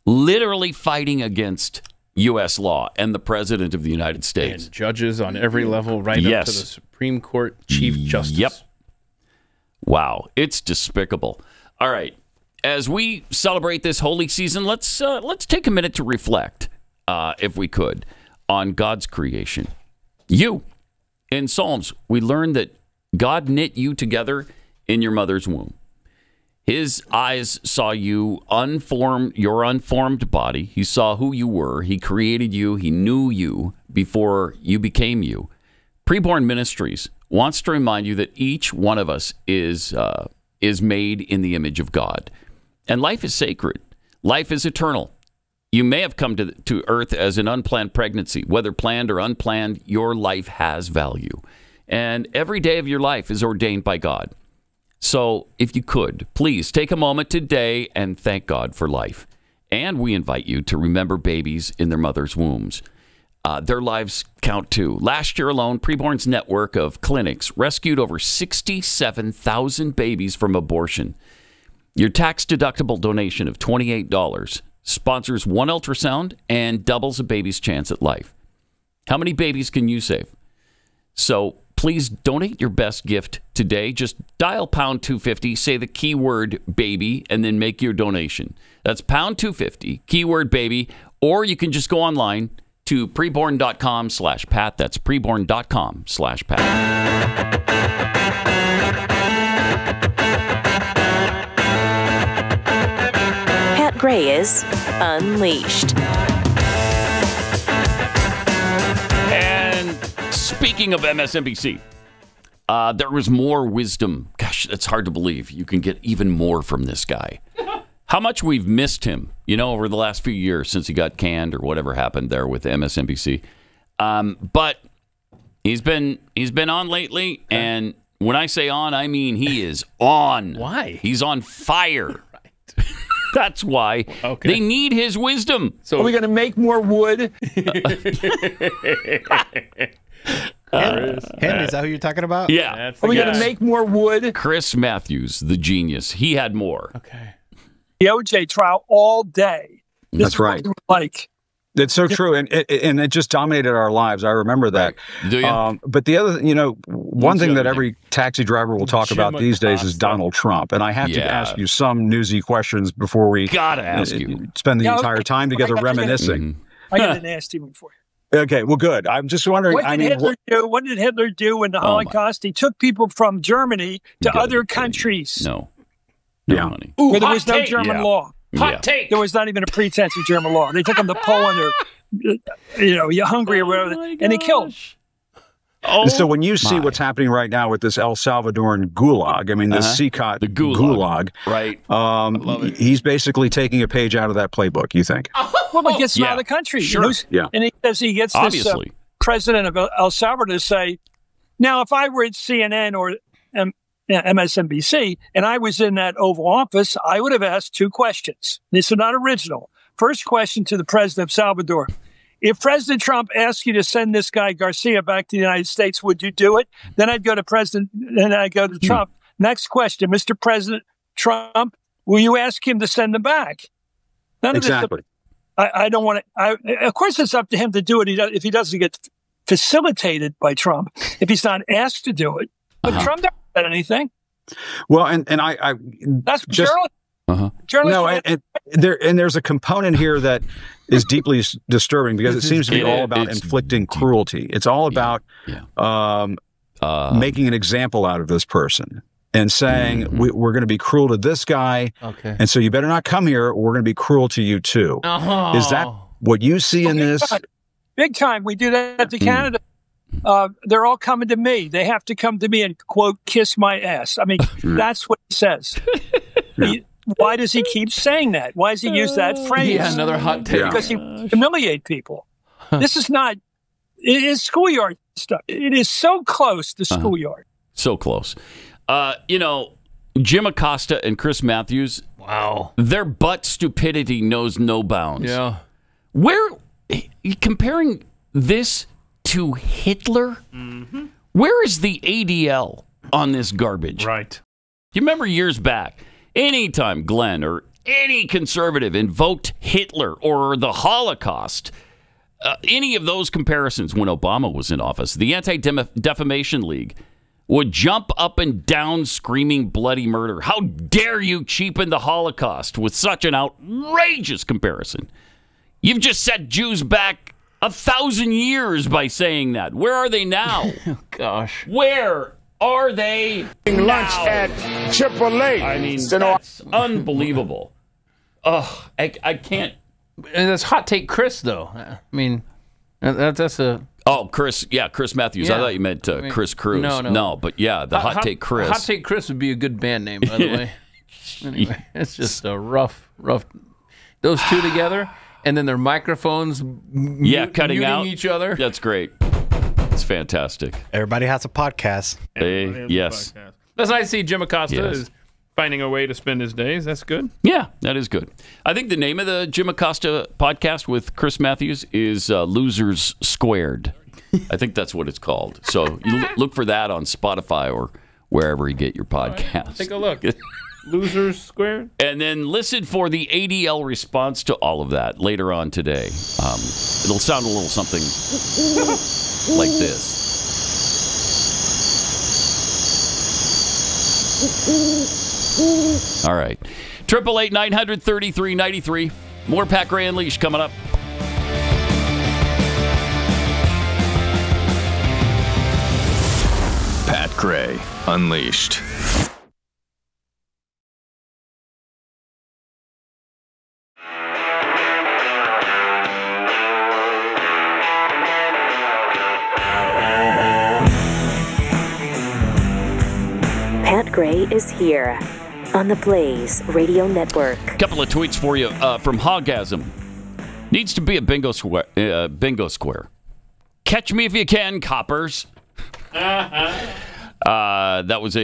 literally fighting against U.S. law and the President of the United States. And judges on every level, right up to the Supreme Court Chief Justice. Yep. Wow, it's despicable. All right, as we celebrate this holy season, let's take a minute to reflect, if we could, on God's creation. You, in Psalms, we learned that God knit you together in your mother's womb. His eyes saw you your unformed body. He saw who you were. He created you. He knew you before you became you. Preborn Ministries wants to remind you that each one of us is made in the image of God. And life is sacred. Life is eternal. You may have come to earth as an unplanned pregnancy. Whether planned or unplanned, your life has value. And every day of your life is ordained by God. So if you could, please take a moment today and thank God for life. And we invite you to remember babies in their mother's wombs. Their lives count too. Last year alone, Preborn's network of clinics rescued over 67,000 babies from abortion. Your tax-deductible donation of $28 sponsors one ultrasound and doubles a baby's chance at life. How many babies can you save? So please donate your best gift today. Just dial pound 250, say the keyword baby, and then make your donation. That's pound 250, keyword baby, or you can just go online to preborn.com/Pat. That's preborn.com/Pat. Pat Gray is Unleashed. And speaking of MSNBC, there was more wisdom. Gosh, that's hard to believe. You can get even more from this guy. How much we've missed him, over the last few years since he got canned or whatever happened there with MSNBC. But he's been on lately, and when I say on, I mean he is on. Why? He's on fire. Right. That's why they need his wisdom. So are we going to make more wood? Henry, is that who you're talking about? Yeah. Are we going to make more wood? Chris Matthews, the genius. He had more. Okay. The OJ trial all day. That's right. It's so true, and it just dominated our lives. I remember that. Right. Do you? But the other, one thing that every taxi driver will talk about these days is Donald Trump, and I have to ask you some newsy questions before we spend the entire time together reminiscing. I got a nasty one for you. Okay, well, good. I'm just wondering. What did Hitler do in the Holocaust? He took people from Germany to other countries. No money. Where there was no German law. Hot take. There was not even a pretense of German law. They took them to Poland or, Hungary or whatever, and they killed. So when you see what's happening right now with this El Salvadoran gulag, I mean, this CICOT gulag, right? I love it. He's basically taking a page out of that playbook, you think? Well, but gets him out of the country. Sure. And he says he gets this president of El Salvador to say, now, if I were at CNN or MSNBC, and I was in that Oval Office, I would have asked two questions. These are not original. First question to the president of Salvador. if President Trump asked you to send this guy Garcia back to the United States, would you do it? Then I'd go to Trump. Next question, Mr. President Trump, will you ask him to send him back? None of this. I don't want to. Of course, it's up to him to do it. If he doesn't get facilitated by Trump, if he's not asked to do it, but Trump hasn't said anything. Well, and I that's journalism. No, and there's a component here that is deeply disturbing because it seems to be all about inflicting cruelty. It's all about making an example out of this person and saying we're going to be cruel to this guy, and so you better not come here, or we're going to be cruel to you too. Is that what you see in this? Big time. We do that to Canada. They're all coming to me. They have to come to me and, quote, kiss my ass. I mean, that's what he says. Why does he keep saying that? Why does he use that phrase? Yeah, another hot take. Because he humiliate people. This is not, it is schoolyard stuff. It is so close to schoolyard. So close. Jim Acosta and Chris Matthews, wow, their butt stupidity knows no bounds. Yeah. Where, comparing this to Hitler, where is the ADL on this garbage? Right. You remember years back, anytime Glenn or any conservative invoked Hitler or the Holocaust, any of those comparisons when Obama was in office, the Anti-Defamation League would jump up and down screaming bloody murder. How dare you cheapen the Holocaust with such an outrageous comparison? You've just set Jews back 1,000 years by saying that. Where are they now? Gosh. Where are they lunch at Chipotle? I mean, that's unbelievable. Oh, I can't. And that's hot take Kris, though. I mean, that's a... Oh, Kris. Yeah, Chris Matthews. Yeah. I thought you meant Chris Cruz. No, but yeah, the hot take Kris. Hot take Kris would be a good band name, by the way. Anyway, it's just a rough. Those two together, and then their microphones cutting out each other. That's great. It's fantastic. Everybody has a podcast. Yes. That's nice to see Jim Acosta is finding a way to spend his days. That's good. Yeah, that is good. I think the name of the Jim Acosta podcast with Chris Matthews is Losers Squared. I think that's what it's called. So you look for that on Spotify or wherever you get your podcasts. Right, take a look. Losers Squared. And then listen for the ADL response to all of that later on today. It'll sound a little something like this. All right. 888-900-3393. More Pat Gray Unleashed coming up. Pat Gray Unleashed. Pat Gray is here on the Blaze Radio Network. A couple of tweets for you from Hogasm. Needs to be a bingo square. Catch me if you can, coppers. That was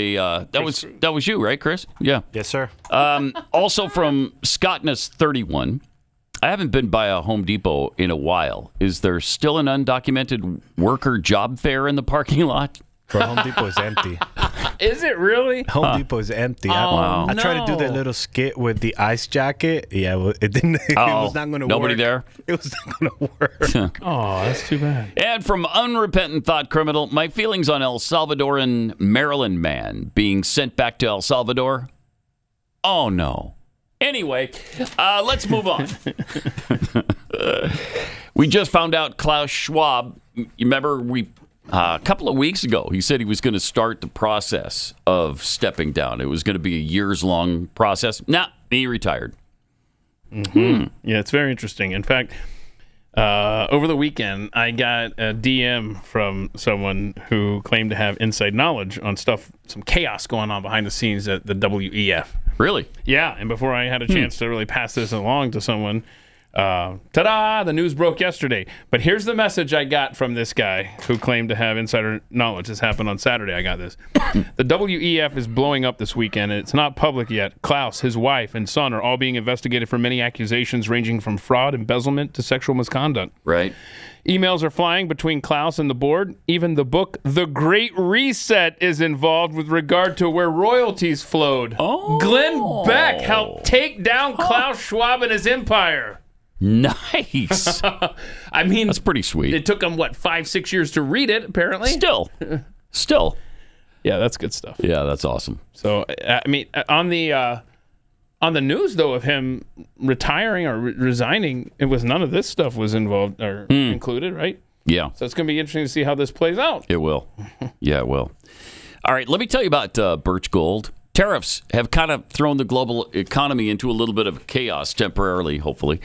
you, right, Kris? Yeah. Yes, sir. Also from Scottness31. I haven't been by a Home Depot in a while. Is there still an undocumented worker job fair in the parking lot? Home Depot is empty. Is it really? Home Depot is empty. I tried to do that little skit with the ice jacket. Yeah, it didn't. It was not going to work. Nobody there? It was not going to work. Oh, that's too bad. And from Unrepentant Thought Criminal, my feelings on El Salvadoran Maryland man being sent back to El Salvador. Oh, no. Anyway, let's move on. We just found out Klaus Schwab, you remember a couple of weeks ago, he said he was going to start the process of stepping down. It was going to be a years-long process. Nah, he retired. Yeah, it's very interesting. In fact, over the weekend, I got a DM from someone who claimed to have inside knowledge on stuff, some chaos going on behind the scenes at the WEF. Really? Yeah, and before I had a chance to really pass this along to someone, Ta-da! The news broke yesterday. But here's the message I got from this guy who claimed to have insider knowledge. This happened on Saturday. I got this. The WEF is blowing up this weekend, and it's not public yet. Klaus, his wife, and son are all being investigated for many accusations ranging from fraud, embezzlement, to sexual misconduct. Right. Emails are flying between Klaus and the board. Even the book The Great Reset is involved with regard to where royalties flowed. Oh. Glenn Beck helped take down Klaus Schwab and his empire. Nice. I mean, that's pretty sweet. It took him, 5-6 years to read it, apparently. Still. Yeah, that's good stuff. Yeah, that's awesome. So, I mean, on the news, though, of him retiring or resigning, it was none of this stuff was involved or included, right? Yeah. So it's going to be interesting to see how this plays out. It will. Yeah, it will. All right, let me tell you about Birch Gold. Tariffs have kind of thrown the global economy into a little bit of chaos temporarily, hopefully.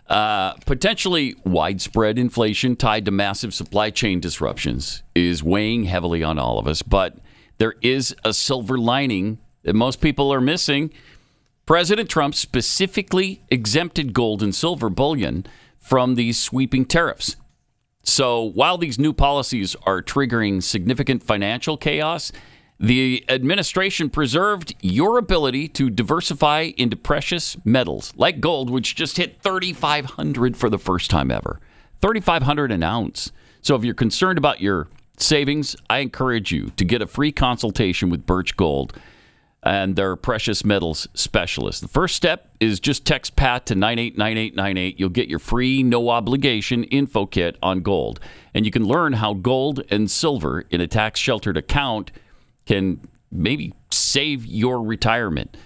Potentially widespread inflation tied to massive supply chain disruptions is weighing heavily on all of us, but there is a silver lining that most people are missing. President Trump specifically exempted gold and silver bullion from these sweeping tariffs. So while these new policies are triggering significant financial chaos, the administration preserved your ability to diversify into precious metals like gold, which just hit $3,500 for the first time ever. $3,500 an ounce. So if you're concerned about your savings, I encourage you to get a free consultation with Birch Gold and their precious metals specialist. The first step is just text PAT to 989898. You'll get your free, no obligation info kit on gold. And you can learn how gold and silver in a tax-sheltered account can maybe save your retirement.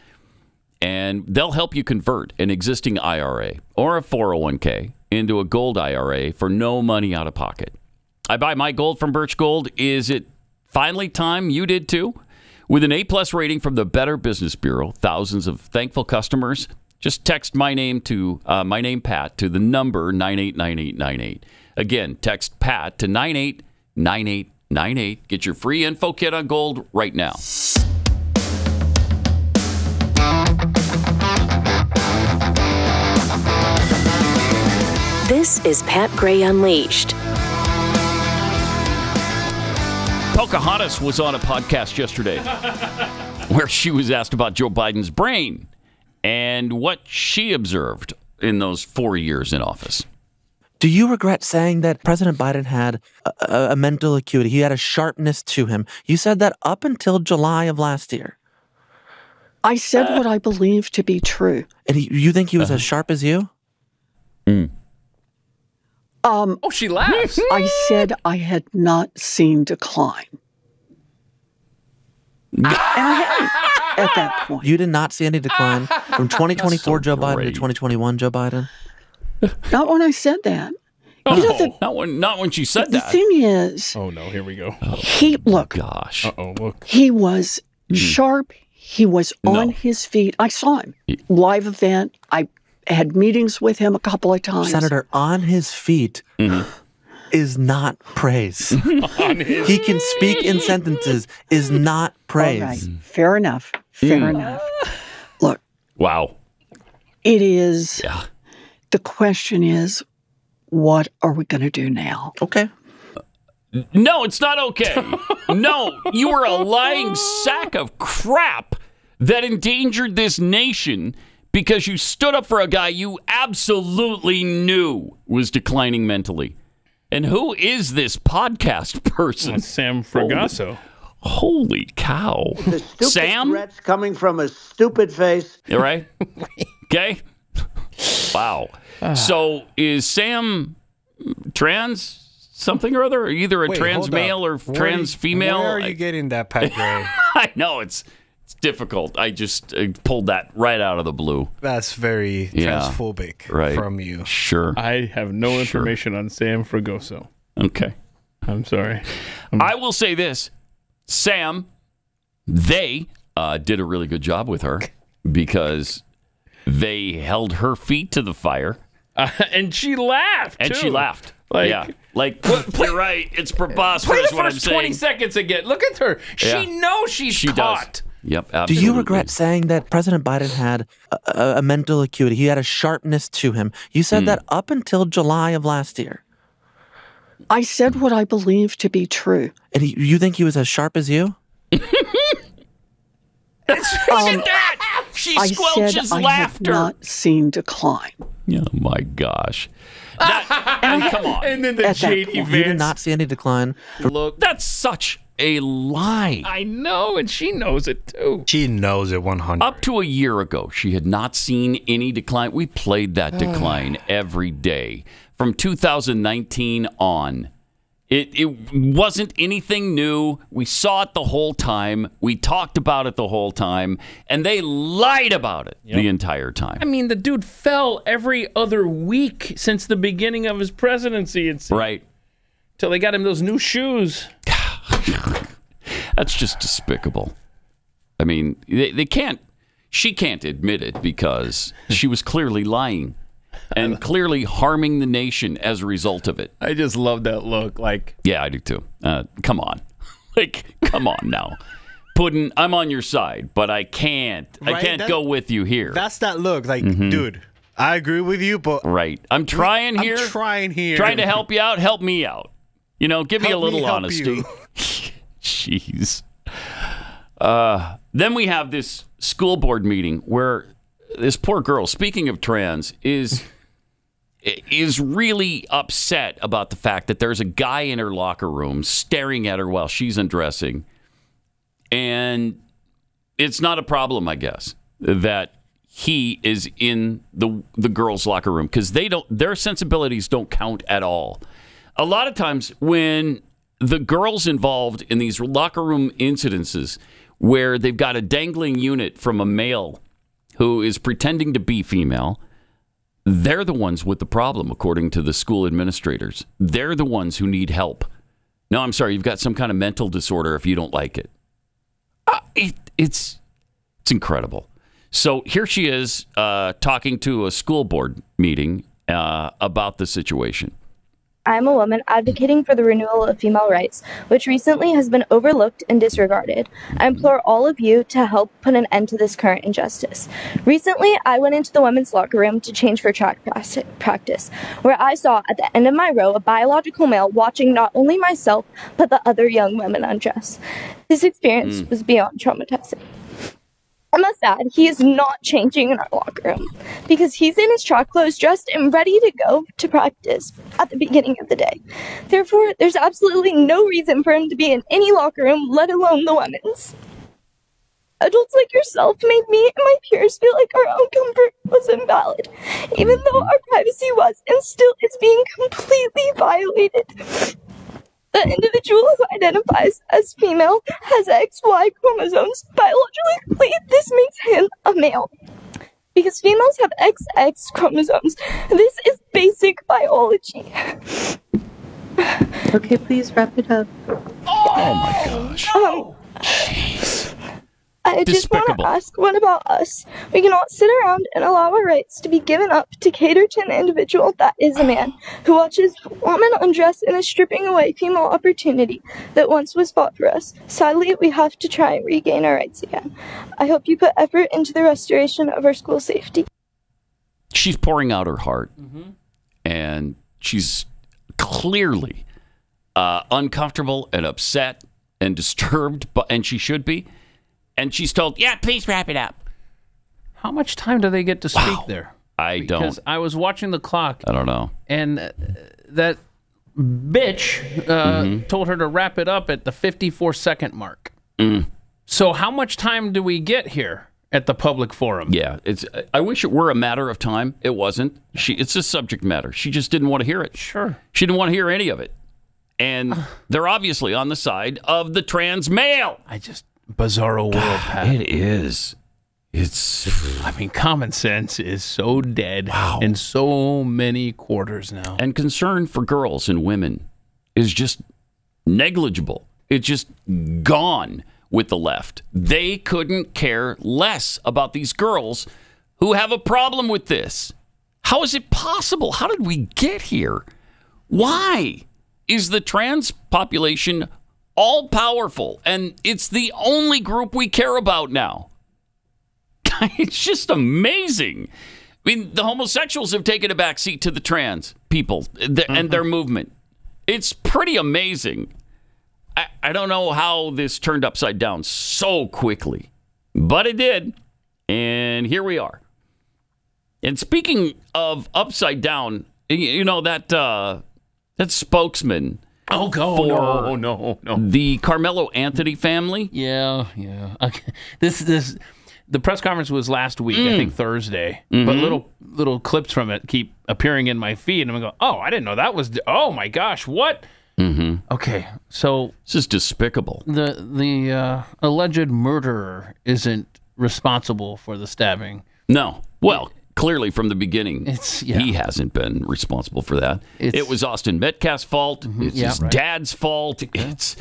And they'll help you convert an existing IRA or a 401k into a gold IRA for no money out of pocket. I buy my gold from Birch Gold. Is it finally time you did too? With an A-plus rating from the Better Business Bureau, thousands of thankful customers, just text my name Pat to the number 989898. Again, text Pat to 989898. Get your free info kit on gold right now. This is Pat Gray Unleashed. Pocahontas was on a podcast yesterday where she was asked about Joe Biden's brain and what she observed in those 4 years in office. Do you regret saying that President Biden had a mental acuity? He had a sharpness to him. You said that up until July of last year. I said what I believe to be true. And you think he was as sharp as you? She laughs. I said I had not seen decline. And I hadn't at that point. You did not see any decline from 2024 Joe Biden to 2021 Joe Biden? Not when I said that. Not when she said that. The thing is... Oh, no, here we go. Gosh. Look. He was sharp. He was on his feet. I saw him. Live event. I had meetings with him a couple of times. Senator, on his feet is not praise. He can speak in sentences, is not praise. All right. Fair enough. Fair enough. Look. Wow. It is. Yeah. The question is, what are we going to do now? Okay. No, it's not okay. No, you were a lying sack of crap that endangered this nation because you stood up for a guy you absolutely knew was declining mentally. And who is this podcast person? Sam Fragoso. Holy cow. The stupid Sam? threats coming from a stupid face. You right? Okay. Wow. So is Sam trans something or other? Either a trans male or trans female? Where are you getting that, Pat Gray? I know, it's difficult. I just pulled that right out of the blue. That's very transphobic from you. Sure. I have no information on Sam Fragoso. Okay. I'm sorry. I will say this. Sam, they did a really good job with her because they held her feet to the fire. And she laughed, And too. she laughed. Like, yeah. Like, you're right. It's preposterous Play the what I'm first saying. 20 seconds again. Look at her. She knows she's caught. Yep, Do absolutely. you regret saying that President Biden had a mental acuity? He had a sharpness to him. You said that up until July of last year. I said what I believe to be true. And you think he was as sharp as you? She I squelches said laughter. I have not seen decline. Oh my gosh! Come on. And then the J.D. Vance. You did not see any decline. Look, that's such a lie. I know, and she knows it too. She knows it 100. Up to a year ago, she had not seen any decline. We played that decline every day from 2019 on. It wasn't anything new. We saw it the whole time. We talked about it the whole time. And they lied about it the entire time. I mean, the dude fell every other week since the beginning of his presidency. Right. Till they got him those new shoes. That's just despicable. I mean, they can't. She can't admit it because she was clearly lying. And clearly harming the nation as a result of it. I just love that look. Yeah, I do too. Come on. Come on now. Puddin', I'm on your side, but I can't. Right? I can't go with you here. That's that look. Dude, I agree with you, but... Right. I'm trying here. Trying to help you out. Help me out. Give me a little honesty. Jeez. Then we have this school board meeting where this poor girl, speaking of trans, is really upset about the fact that there's a guy in her locker room staring at her while she's undressing. And it's not a problem, I guess, that he is in the girls' locker room because their sensibilities don't count at all. A lot of times when the girls involved in these locker room incidences where they've got a dangling unit from a male who is pretending to be female, they're the ones with the problem, according to the school administrators. They're the ones who need help. No, I'm sorry, you've got some kind of mental disorder if you don't like it. It's incredible. So here she is talking to a school board meeting about the situation. I'm a woman advocating for the renewal of female rights, which recently has been overlooked and disregarded. I implore all of you to help put an end to this current injustice. Recently, I went into the women's locker room to change for track practice, where I saw at the end of my row a biological male watching not only myself, but the other young women undress. This experience was beyond traumatizing. I must add, he is not changing in our locker room because he's in his track clothes, dressed and ready to go to practice at the beginning of the day. Therefore, there's absolutely no reason for him to be in any locker room, let alone the women's. Adults like yourself made me and my peers feel like our own comfort was invalid, even though our privacy was and still is being completely violated. The individual who identifies as female has XY chromosomes. Biologically complete, this makes him a male. Because females have XX chromosomes. This is basic biology. Okay, please wrap it up. Oh my gosh. Jeez. I just want to ask, what about us? We cannot sit around and allow our rights to be given up to cater to an individual that is a man, who watches women undress and is stripping away female opportunity that once was fought for us. Sadly, we have to try and regain our rights again. I hope you put effort into the restoration of our school safety. She's pouring out her heart, and she's clearly uncomfortable and upset and disturbed, and she should be. And she's told, yeah, please wrap it up. How much time do they get to speak there? Because I was watching the clock. I don't know. And that bitch told her to wrap it up at the 54-second mark. So how much time do we get here at the public forum? Yeah, I wish it were a matter of time. It wasn't. It's a subject matter. She just didn't want to hear it. Sure. She didn't want to hear any of it. And they're obviously on the side of the trans male. Bizarro world, Pat. It is. I mean, common sense is so dead in so many quarters now. And concern for girls and women is just negligible. It's just gone with the left. They couldn't care less about these girls who have a problem with this. How is it possible? How did we get here? Why is the trans population all powerful, and it's the only group we care about now. It's just amazing. I mean, the homosexuals have taken a backseat to the trans people and their movement. It's pretty amazing. I don't know how this turned upside down so quickly, but it did, and here we are. And speaking of upside down, you know, that spokesman no. the Karmelo Anthony family. Yeah. Okay. The press conference was last week, I think Thursday. But little clips from it keep appearing in my feed, and I'm going, oh, I didn't know that was. Oh my gosh, what? Okay, so this is despicable. The alleged murderer isn't responsible for the stabbing. No. Well, clearly from the beginning, he hasn't been responsible for that. It was Austin Metcalf's fault. It's his dad's fault. It's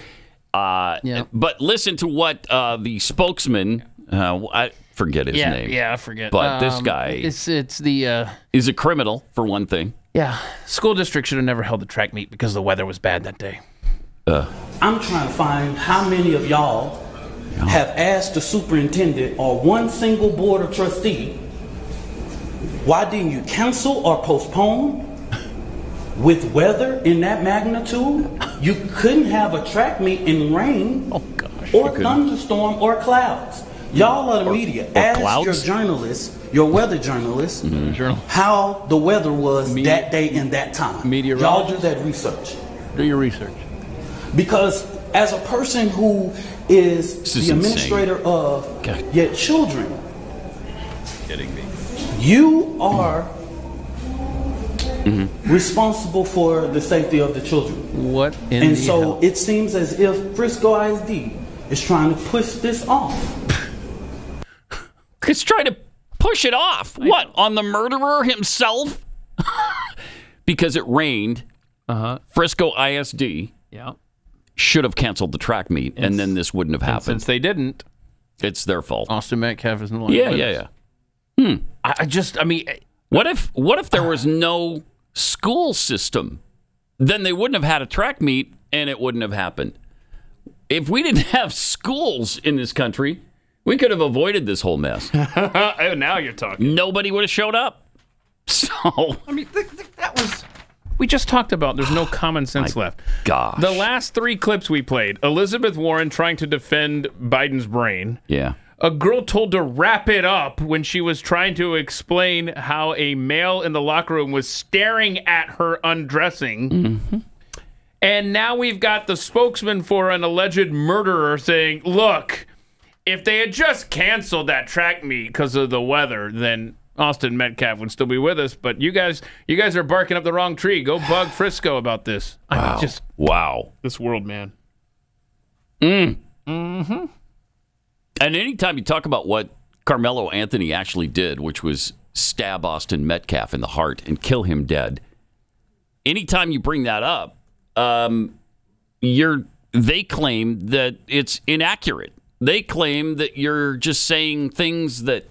but listen to what the spokesman. I forget his name. Yeah, I forget. But this guy, it's the is a criminal for one thing. Yeah, school district should have never held the track meet because the weather was bad that day. I'm trying to find how many of y'all have asked the superintendent or one single board of trustee, why didn't you cancel or postpone? With weather in that magnitude, you couldn't have a track meet in rain or thunderstorm or clouds. Y'all are the media. Ask your journalists, your weather journalists, how the weather was that day and that time. Y'all do that research. Do your research. Because as a person who is the administrator of your children, kidding me. You are responsible for the safety of the children. What in and the so hell? It seems as if Frisco ISD is trying to push this off. It's trying to push it off. What, on the murderer himself? Because it rained. Frisco ISD should have canceled the track meet, and then this wouldn't have happened. Since they didn't, it's their fault. Austin Metcalf is in the line. Yeah. I mean, what if there was no school system? Then they wouldn't have had a track meet, and it wouldn't have happened. If we didn't have schools in this country, we could have avoided this whole mess. Oh, now you're talking. Nobody would have showed up. So I mean, that was. We just talked about there's no common sense left. Gosh. The last 3 clips we played, Elizabeth Warren trying to defend Biden's brain. Yeah. A girl told to wrap it up when she was trying to explain how a male in the locker room was staring at her undressing. And now we've got the spokesman for an alleged murderer saying, look, if they had just canceled that track meet because of the weather, then Austin Metcalf would still be with us. But you guys are barking up the wrong tree. Go bug Frisco about this. Wow. This world, man. And anytime you talk about what Karmelo Anthony actually did, which was stab Austin Metcalf in the heart and kill him dead, anytime you bring that up, they claim that it's inaccurate. They claim that you're just saying things that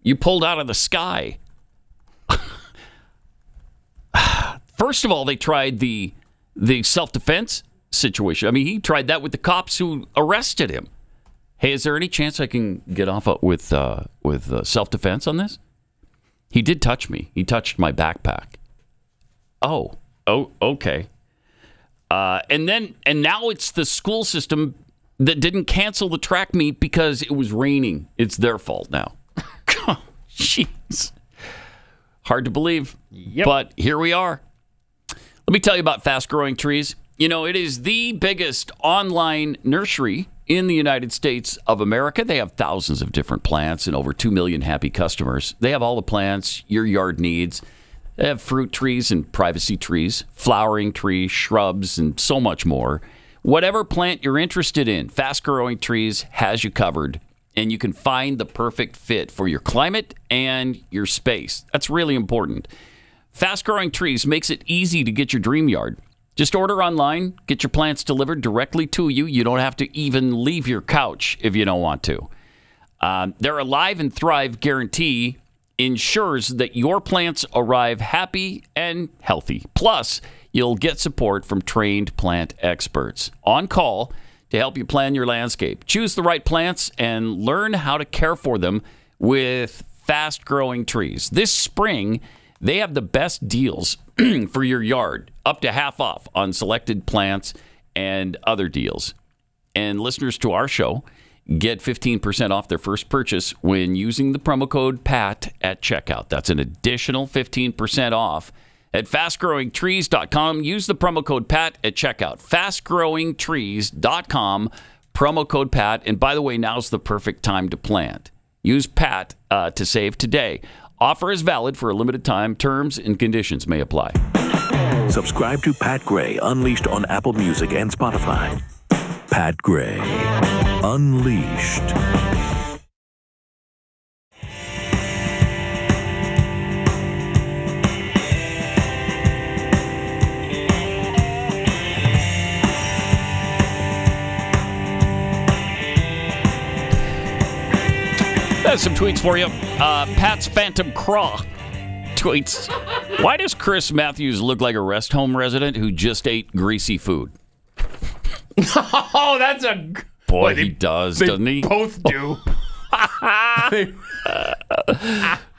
you pulled out of the sky. First of all, they tried the self-defense situation. I mean, he tried that with the cops who arrested him. Hey, is there any chance I can get off with self-defense on this? He did touch me. He touched my backpack. Oh, okay. And now it's the school system that didn't cancel the track meet because it was raining. It's their fault now. Jeez. Hard to believe. Yep. But here we are. Let me tell you about Fast Growing Trees. You know, it is the biggest online nursery in the United States of America. They have thousands of different plants and over 2 million happy customers. They have all the plants your yard needs. They have fruit trees and privacy trees, flowering trees, shrubs, and so much more. Whatever plant you're interested in, Fast Growing Trees has you covered, and you can find the perfect fit for your climate and your space. That's really important. Fast Growing Trees makes it easy to get your dream yard. Just order online, get your plants delivered directly to you. You don't have to even leave your couch if you don't want to. Their Alive and Thrive guarantee ensures that your plants arrive happy and healthy. Plus, you'll get support from trained plant experts on call to help you plan your landscape. Choose the right plants and learn how to care for them with fast-growing trees. This spring, they have the best deals for your yard, up to half off on selected plants and other deals. And listeners to our show get 15% off their first purchase when using the promo code PAT at checkout. That's an additional 15% off at fastgrowingtrees.com. Use the promo code PAT at checkout. Fastgrowingtrees.com, promo code PAT. And by the way, now's the perfect time to plant. Use PAT to save today. Offer is valid for a limited time. Terms and conditions may apply. Subscribe to Pat Gray Unleashed on Apple Music and Spotify. Pat Gray Unleashed. There's some tweets for you. Pat's Phantom Craw tweets, why does Chris Matthews look like a rest home resident who just ate greasy food? Oh, that's a... Boy, he does, doesn't he? Both do.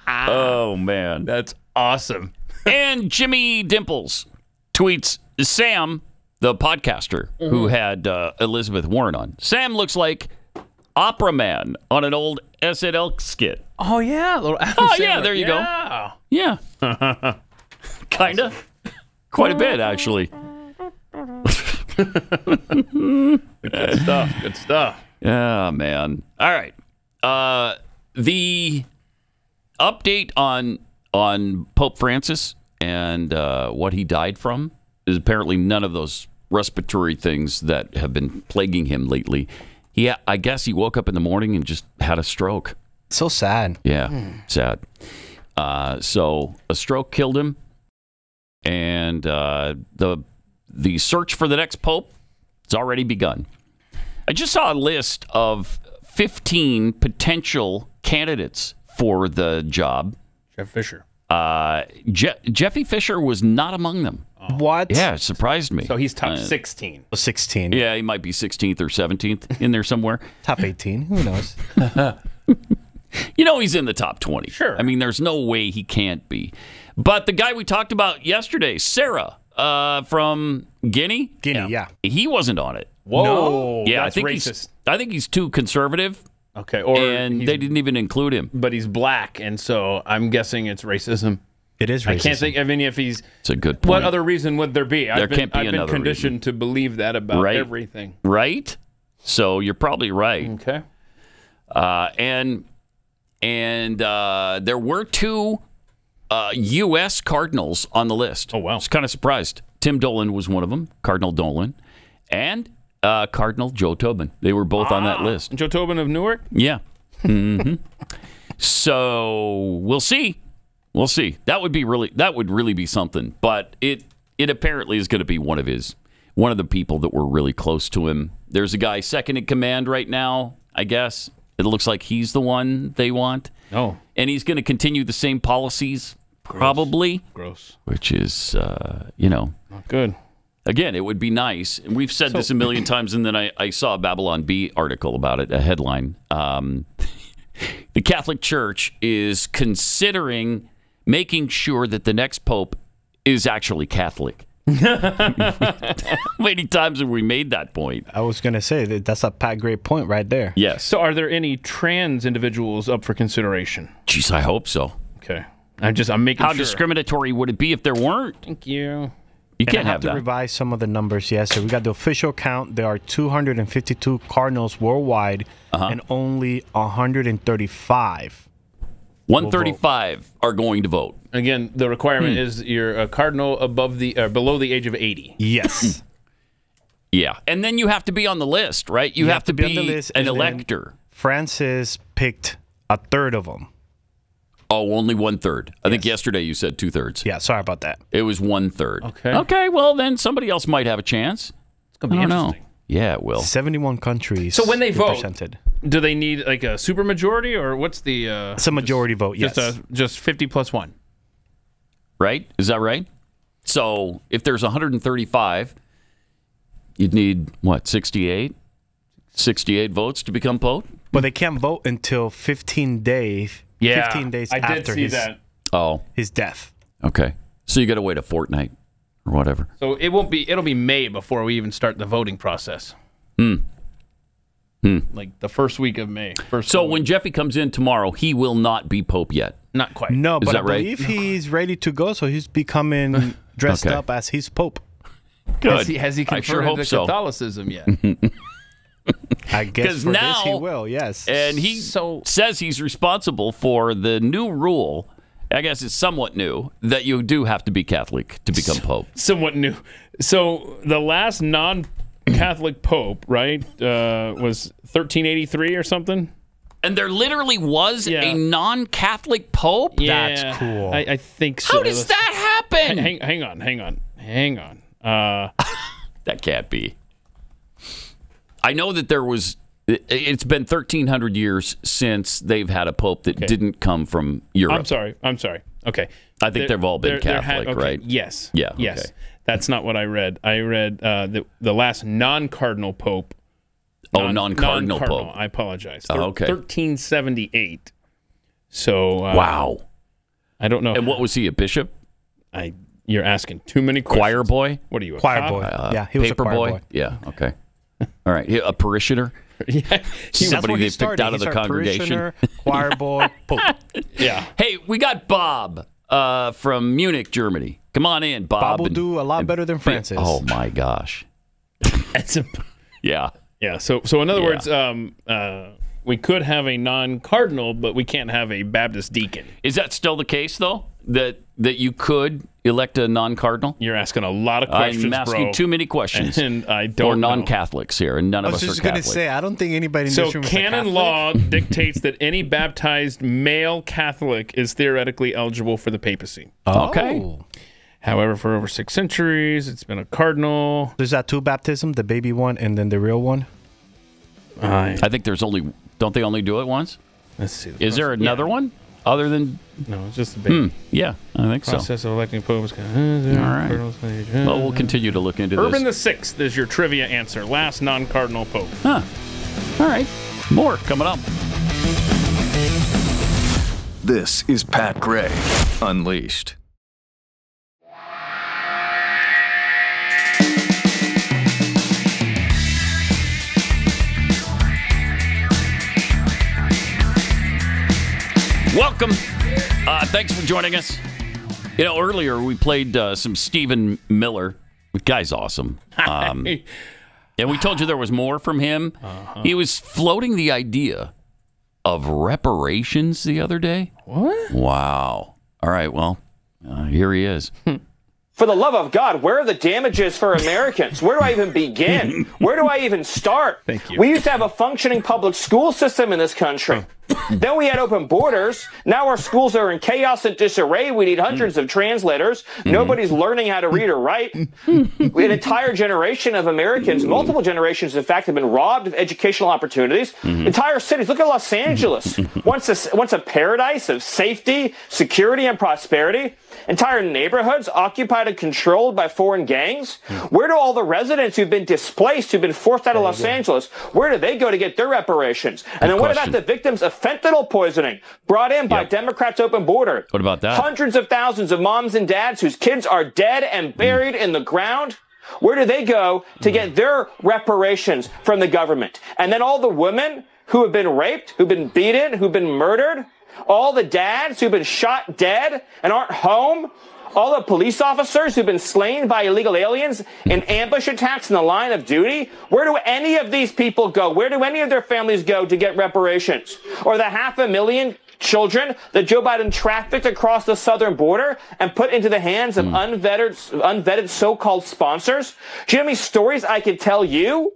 Oh, man. That's awesome. And Jimmy Dimples tweets, Sam, the podcaster who had Elizabeth Warren on. Sam looks like Opera Man on an old SNL skit. Oh, yeah. Oh, yeah, there you go. Yeah. Kind of. Quite a bit, actually. Good stuff. Good stuff. Yeah, man. All right. The update on Pope Francis and what he died from is apparently none of those respiratory things that have been plaguing him lately. I guess he woke up in the morning and just had a stroke. So sad. Yeah, sad. So a stroke killed him, and the search for the next pope has already begun. I just saw a list of 15 potential candidates for the job. Jeff Fisher. Jeffy Fisher was not among them. What? Yeah, it surprised me. So he's top 16. 16. Yeah, he might be 16th or 17th in there somewhere. Top 18. Who knows? You know he's in the top 20. Sure. I mean, there's no way he can't be. But the guy we talked about yesterday, Sarah from Guinea. Yeah. He wasn't on it. Whoa. No? Yeah, That's racist. I think he's too conservative. Okay. And they didn't even include him. But he's black, and so I'm guessing it's racism. It is racism. I can't think. I mean, if he's... It's a good point. What other reason would there be? There can't be I've been another conditioned to believe that about everything. Right? So you're probably right. Okay. And there were two U.S. Cardinals on the list. Oh, wow. I was kind of surprised. Tim Dolan was one of them, Cardinal Dolan, and Cardinal Joe Tobin. They were both on that list. Joe Tobin of Newark? Yeah. Mm-hmm. So we'll see. We'll see. That would really be something. But it apparently is going to be one of the people that were really close to him. There's a guy second in command right now, I guess. It looks like he's the one they want. Oh. And he's going to continue the same policies, probably. Gross. Which is, not good. Again, it would be nice. And we've said this a million times, and then I saw a Babylon Bee article about it, a headline. The Catholic Church is considering making sure that the next pope is actually Catholic. How many times have we made that point? I was going to say that's a Pat Gray point right there. Yes. So are there any trans individuals up for consideration? Jeez, I hope so. Okay. I'm making How sure. discriminatory would it be if there weren't? Thank you. You can't have to that. Revise some of the numbers. Yes, so we got the official count. There are 252 cardinals worldwide, and only 135. 135 are going to vote. Again, the requirement is you're a cardinal below the age of 80. Yes. Yeah, and then you have to be on the list, right? You have to be on the list, an elector. Francis picked a third of them. Oh, only 1/3. I think yesterday you said 2/3. Yeah, sorry about that. It was 1/3. Okay. Okay, well, then somebody else might have a chance. It's going to be interesting. Yeah, it will. 71 countries. So when they vote, represented. Do they need like a supermajority, or what's the... it's a majority vote, yes. Just 50 plus 1. Right? Is that right? So if there's 135, you'd need, 68? 68 votes to become Pope. But they can't vote until 15 days. Yeah, 15 days I did after see that. his death. Okay. So you got to wait a fortnight or whatever. So it'll be May before we even start the voting process. Like the first week of May. So when Jeffy comes in tomorrow, he will not be Pope yet. Not quite. No, Is but that I right? believe he's ready to go, so he's becoming dressed Okay. up as his Pope. Good. Has he I sure converted hope to so. Catholicism yet? I guess Because for now, this he will, yes. And he says he's responsible for the new rule. I guess it's somewhat new that you do have to be Catholic to become Pope. Somewhat new. So the last non-Catholic Pope, right, was 1383 or something? And there literally was a non-Catholic Pope? Yeah, That's cool. I think so. How does that happen? Hang on. That can't be. I know that there was. It's been 1,300 years since they've had a pope that didn't come from Europe. I'm sorry. Okay. I think they've all been Catholic, right? Yes. Yeah. Yes. Okay. That's not what I read. I read the last non-cardinal pope. Non-cardinal pope. I apologize. Okay. 1378. So. Wow. I don't know. And what was he, a bishop? You're asking too many questions. Choir boy? What are you, a Choir cop? boy. Yeah, he was paper a choir boy. Yeah, okay. All right. A parishioner? Yeah. Somebody they started. picked out of He's the our congregation. parishioner, choir boy, Pope. Yeah. Hey, we got Bob from Munich, Germany. Come on in, Bob. Bob will do a lot better than Francis. Oh, my gosh. Yeah. Yeah. So in other words, we could have a non-cardinal, but we can't have a Baptist deacon. Is that still the case, though? That you could elect a non-cardinal? You're asking a lot of questions, I'm asking bro. too many questions. And I don't for know. non-Catholics here, and none of us are Catholic. I was just going to say, I don't think anybody in this room is a canon Catholic. law dictates that any baptized male Catholic is theoretically eligible for the papacy. Okay. However, for over 6 centuries, it's been a cardinal. There's that two baptism, the baby one and then the real one. I think there's only. Don't they only do it once? Let's see. Is there another one other than? No, it's just the baby. Yeah, I think so. Process of electing popes. All right. Well, we'll continue to look into this. Urban VI is your trivia answer. Last non-cardinal pope. Huh. All right. More coming up. This is Pat Gray Unleashed. Welcome. Thanks for joining us. You know, earlier we played some Stephen Miller. The guy's awesome. And we told you there was more from him. He was floating the idea of reparations the other day. What? Wow. All right, well, here he is. For the love of God, where are the damages for Americans? Where do I even begin? Where do I even start? Thank you. We used to have a functioning public school system in this country. Then we had open borders. Now our schools are in chaos and disarray. We need hundreds of translators. Nobody's learning how to read or write. An entire generation of Americans, multiple generations, in fact, have been robbed of educational opportunities. Entire cities. Look at Los Angeles. Once a paradise of safety, security, and prosperity. Entire neighborhoods occupied and controlled by foreign gangs. Where do all the residents who've been displaced, who've been forced out of Los Angeles, where do they go to get their reparations? And then what about the victims of fentanyl poisoning brought in by Democrats' open border? What about that? Hundreds of thousands of moms and dads whose kids are dead and buried in the ground. Where do they go to get their reparations from the government? And then all the women who have been raped, who've been beaten, who've been murdered, all the dads who've been shot dead and aren't home, all the police officers who've been slain by illegal aliens in ambush attacks in the line of duty. Where do any of these people go? Where do any of their families go to get reparations? Or the 500,000 children that Joe Biden trafficked across the southern border and put into the hands of unvetted so-called sponsors? Do you know how many stories I could tell you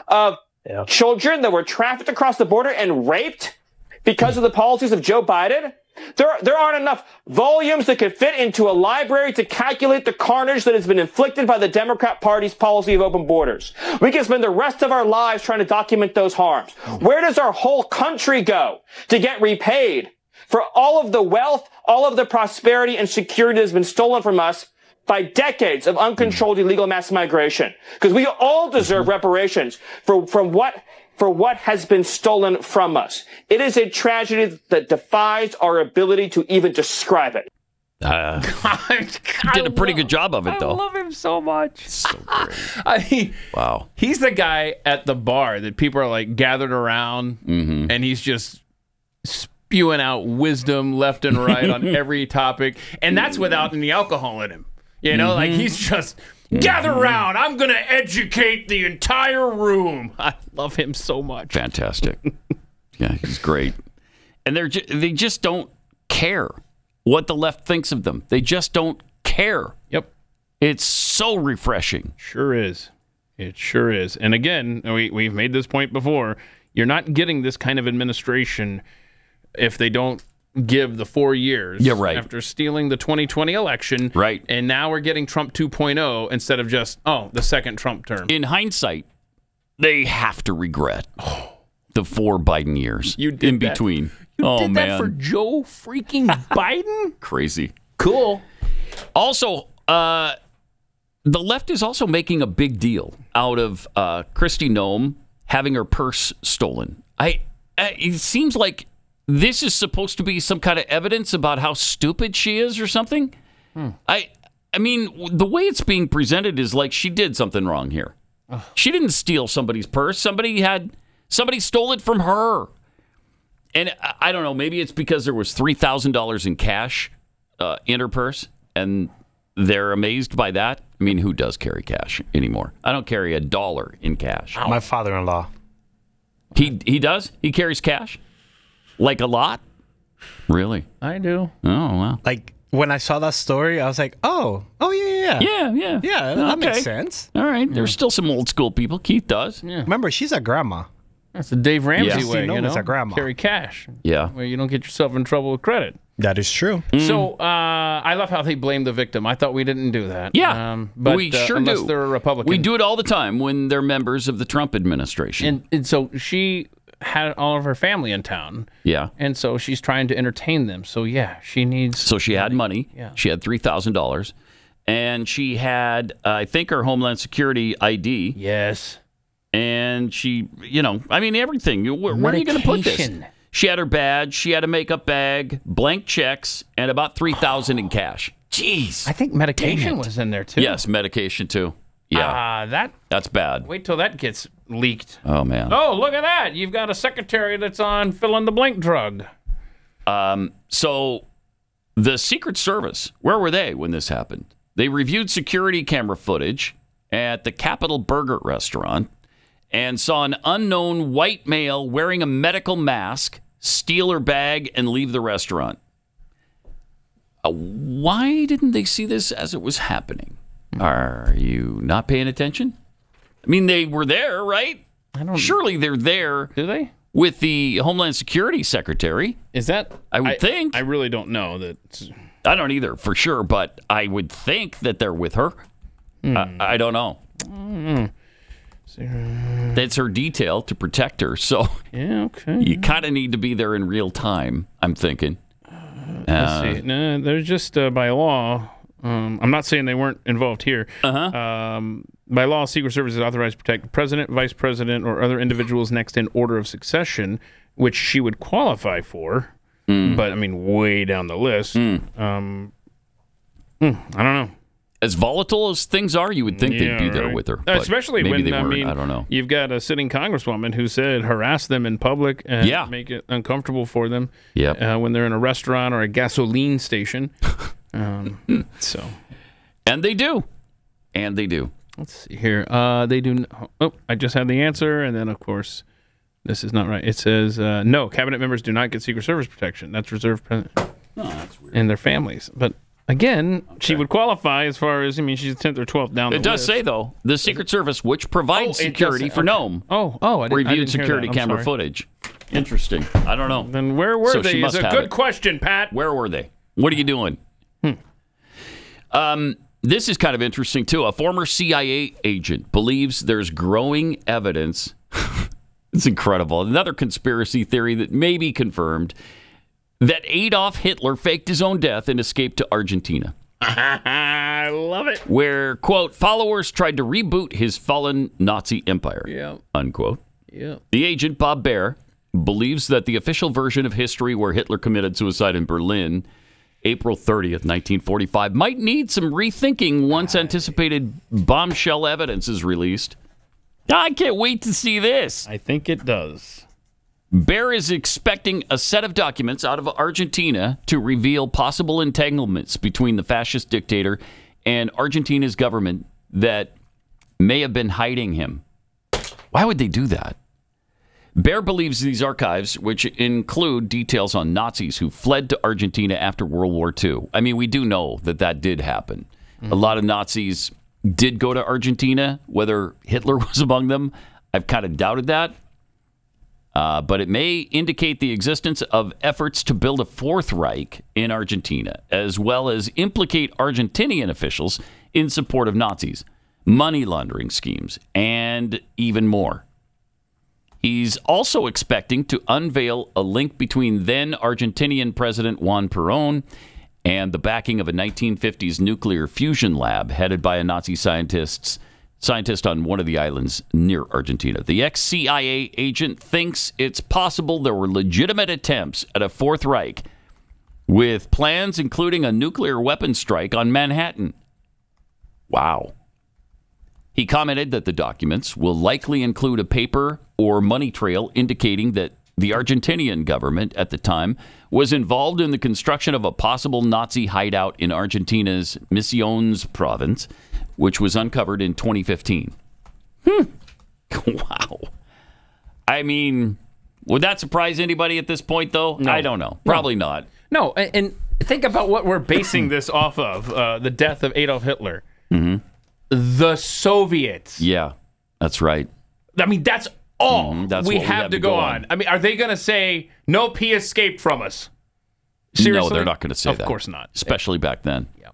of children that were trafficked across the border and raped because of the policies of Joe Biden? There aren't enough volumes that could fit into a library to calculate the carnage that has been inflicted by the Democrat Party's policy of open borders. We can spend the rest of our lives trying to document those harms. Where does our whole country go to get repaid for all of the wealth, all of the prosperity and security that has been stolen from us by decades of uncontrolled illegal mass migration? Because we all deserve reparations from what for what has been stolen from us. It is a tragedy that defies our ability to even describe it. Did a pretty good job of it, though. I love him so much. So great. I mean, wow. He's the guy at the bar that people are like gathered around, and he's just spewing out wisdom left and right on every topic, and that's without any alcohol in him. You know, like he's just gather around. I'm going to educate the entire room. I love him so much. Fantastic. Yeah, he's great. And they just don't care what the left thinks of them. They just don't care. Yep. It's so refreshing. Sure is. It sure is. And again, we've made this point before. You're not getting this kind of administration if they don't give the 4 years after stealing the 2020 election. Right. And now we're getting Trump 2.0 instead of just, the second Trump term. In hindsight, they have to regret the 4 Biden years in between. You did that for Joe freaking Biden? Crazy. Cool. Also, the left is also making a big deal out of Kristi Noem having her purse stolen. It seems like this is supposed to be some kind of evidence about how stupid she is or something. I mean, the way it's being presented is like she did something wrong here. She didn't steal somebody's purse. Somebody stole it from her. And I don't know, maybe it's because there was $3,000 in cash in her purse, and they're amazed by that. I mean, who does carry cash anymore? I don't carry $1 in cash. My father-in-law. He does? He carries cash? Like a lot? Really? I do. Oh, wow. Like, when I saw that story, I was like, yeah. Yeah, that makes sense. All right. There's still some old school people. Keith does. Yeah. Remember, she's a grandma. That's the Dave Ramsey way, you know? A grandma. Carry cash. Yeah. Where you don't get yourself in trouble with credit. That is true. So I love how they blame the victim. I thought we didn't do that. Yeah, but we sure unless do. They're a Republican. We do it all the time when they're members of the Trump administration. And so she had all of her family in town. Yeah. And so she's trying to entertain them. So, yeah, she needs... So she had money. Yeah. She had $3,000. And she had, I think, her Homeland Security ID. Yes. And she, everything. Where are you going to put this? She had her badge. She had a makeup bag, blank checks, and about $3,000 in cash. Jeez. I think medication was in there, too. Yes, medication, too. Yeah. That's bad. Wait till that gets leaked. Oh, man. Oh, look at that. You've got a secretary that's on fill-in-the-blank drug. So the Secret Service, where were they when this happened? They reviewed security camera footage at the Capitol Burger restaurant and saw an unknown white male wearing a medical mask steal her bag and leave the restaurant. Why didn't they see this as it was happening? Are you not paying attention? I mean, they were there, right? Surely they're there. Do they? With the Homeland Security Secretary. Is that? I would think. I really don't know that. I don't either, for sure, but I would think that they're with her. I don't know. That's her detail to protect her, so yeah, okay. You kind of need to be there in real time, I'm thinking. Let's see. No, they're just by law. I'm not saying they weren't involved here. By law, Secret Service is authorized to protect the president, vice president, or other individuals next in order of succession, which she would qualify for. But, I mean, way down the list. I don't know. As volatile as things are, you would think they'd be there with her. Especially maybe when, they weren't. I don't know. You've got a sitting congresswoman who said harass them in public and make it uncomfortable for them when they're in a restaurant or a gasoline station. So, and they do. Let's see here. They do. I just had the answer, and then of course, this is not right. It says no. Cabinet members do not get Secret Service protection. That's reserved that's weird. and their families. But again, she would qualify as far as she's 10th or 12th down. It the does list. say though the Secret Service, which provides security for Noem. I reviewed didn't security camera footage. Interesting. I don't know. Then where were they? Is a good question, Pat. Where were they? What are you doing? This is kind of interesting, too. A former CIA agent believes there's growing evidence. It's incredible. Another conspiracy theory that may be confirmed that Adolf Hitler faked his own death and escaped to Argentina. I love it. Where, quote, followers tried to reboot his fallen Nazi empire, unquote. Yeah. The agent, Bob Baer, believes that the official version of history where Hitler committed suicide in Berlin, April 30th, 1945, might need some rethinking once anticipated bombshell evidence is released. I can't wait to see this. I think it does. Baer is expecting a set of documents out of Argentina to reveal possible entanglements between the fascist dictator and Argentina's government that may have been hiding him. Why would they do that? Baer believes these archives, which include details on Nazis who fled to Argentina after World War II. I mean, we do know that that did happen. A lot of Nazis did go to Argentina. Whether Hitler was among them, I've kind of doubted that. But it may indicate the existence of efforts to build a Fourth Reich in Argentina, as well as implicate Argentinian officials in support of Nazis, money laundering schemes, and even more. He's also expecting to unveil a link between then Argentinian President Juan Perón and the backing of a 1950s nuclear fusion lab headed by a Nazi scientist on one of the islands near Argentina. The ex-CIA agent thinks it's possible there were legitimate attempts at a Fourth Reich, with plans including a nuclear weapon strike on Manhattan. Wow. He commented that the documents will likely include a paper or money trail indicating that the Argentinian government at the time was involved in the construction of a possible Nazi hideout in Argentina's Misiones province, which was uncovered in 2015. Wow. I mean, would that surprise anybody at this point, though? No. I don't know. Probably not. No, and think about what we're basing this off of, the death of Adolf Hitler. Mm-hmm. The Soviets. Yeah, that's right. I mean, that's all we have to go on. I mean, are they going to say, nope, he escaped from us? Seriously? No, they're not going to say that. Of course not. Especially back then. Yeah.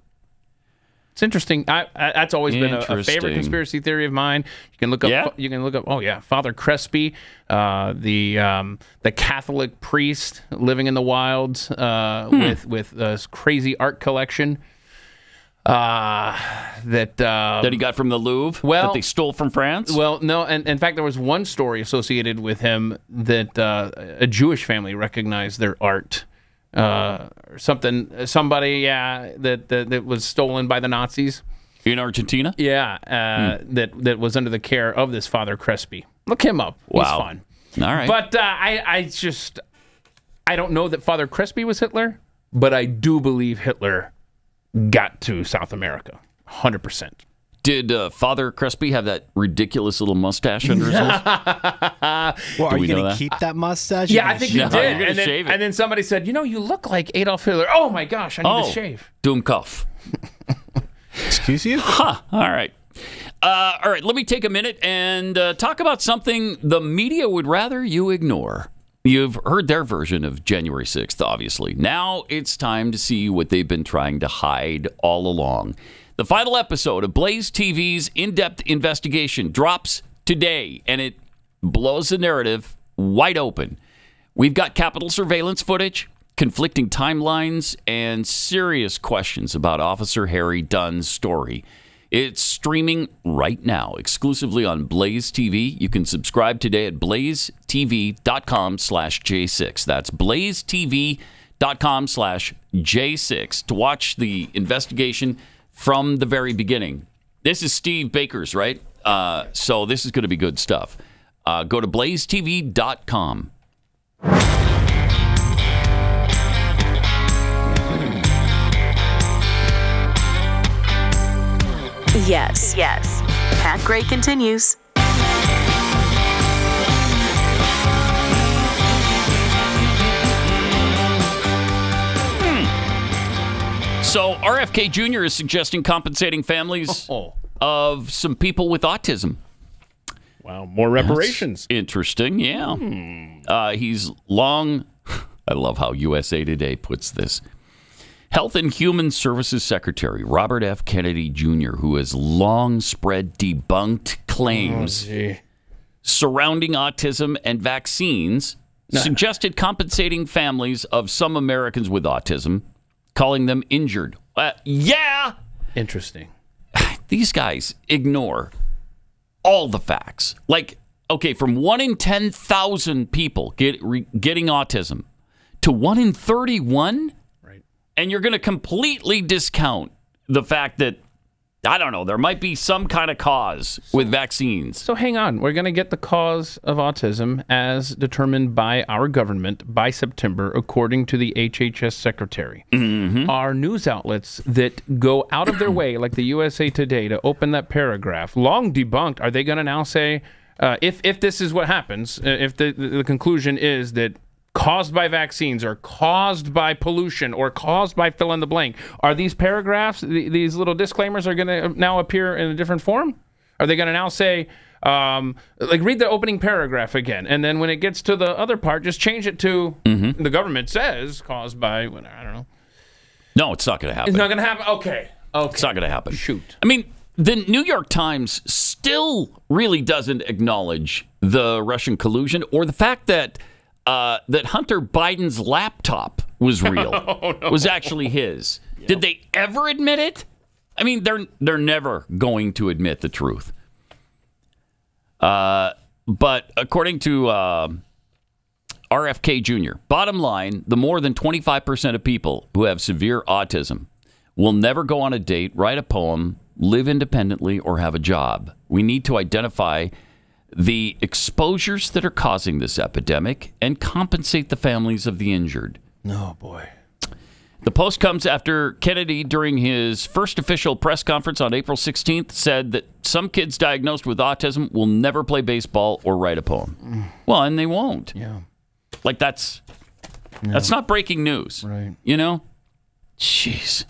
It's interesting. That's always been a favorite conspiracy theory of mine. You can look up. Yeah? You can look up. Oh yeah, Father Kristi, the Catholic priest living in the wilds with a crazy art collection. That he got from the Louvre, that they stole from France? Well, no, and in fact, there was one story associated with him that a Jewish family recognized their art. Somebody that was stolen by the Nazis. In Argentina? Yeah, that was under the care of this Father Kristi. Look him up. Wow. He's fun. All right. But I don't know that Father Kristi was Hitler, but I do believe Hitler got to South America, 100%. Did Father Kristi have that ridiculous little mustache under his nose? Well, are you going to keep that mustache? Yeah, I think he did. And shave it. And then somebody said, you look like Adolf Hitler. Oh, my gosh, I need to shave. Doomkopf. Excuse you? Huh. All right. All right, let me take a minute and talk about something the media would rather you ignore. You've heard their version of January 6th, obviously. Now it's time to see what they've been trying to hide all along. The final episode of Blaze TV's in-depth investigation drops today, and it blows the narrative wide open. We've got Capitol surveillance footage, conflicting timelines, and serious questions about Officer Harry Dunn's story. It's streaming right now, exclusively on Blaze TV. You can subscribe today at blazetv.com/J6. That's blazetv.com/J6 to watch the investigation from the very beginning. This is Steve Baker's, right? So this is going to be good stuff. Go to blazetv.com. Yes. Pat Gray continues. So RFK Jr. is suggesting compensating families of some people with autism. Wow, more reparations. That's interesting, yeah. He's long... I love how USA Today puts this. Health and Human Services Secretary Robert F. Kennedy Jr., who has long spread debunked claims surrounding autism and vaccines, suggested compensating families of some Americans with autism, calling them injured. Interesting. These guys ignore all the facts. Like, okay, from 1 in 10,000 people getting autism to 1 in 31? Right. And you're going to completely discount the fact that, I don't know, there might be some kind of cause with vaccines. So hang on. We're going to get the cause of autism as determined by our government by September, according to the HHS secretary. Mm-hmm. Our news outlets that go out of their way, like the USA Today, to open that paragraph, long debunked, are they going to now say, if this is what happens, if the conclusion is that caused by vaccines or caused by pollution or caused by fill in the blank, are these paragraphs, these little disclaimers are going to now appear in a different form? Are they going to now say, like, read the opening paragraph again, and then when it gets to the other part, just change it to the government says caused by, I don't know. No, it's not going to happen. It's not going to happen? Okay. It's not going to happen. Shoot. I mean, the New York Times still really doesn't acknowledge the Russian collusion or the fact that that Hunter Biden's laptop was real, was actually his. Yep. Did they ever admit it? I mean, they're never going to admit the truth. But according to RFK Jr., bottom line, the more than 25% of people who have severe autism will never go on a date, write a poem, live independently, or have a job. We need to identify the exposures that are causing this epidemic and compensate the families of the injured. Oh, boy. The post comes after Kennedy, during his first official press conference on April 16th, said that some kids diagnosed with autism will never play baseball or write a poem. Well, and they won't. Yeah. Like, that's not breaking news. Right. You know? Jeez.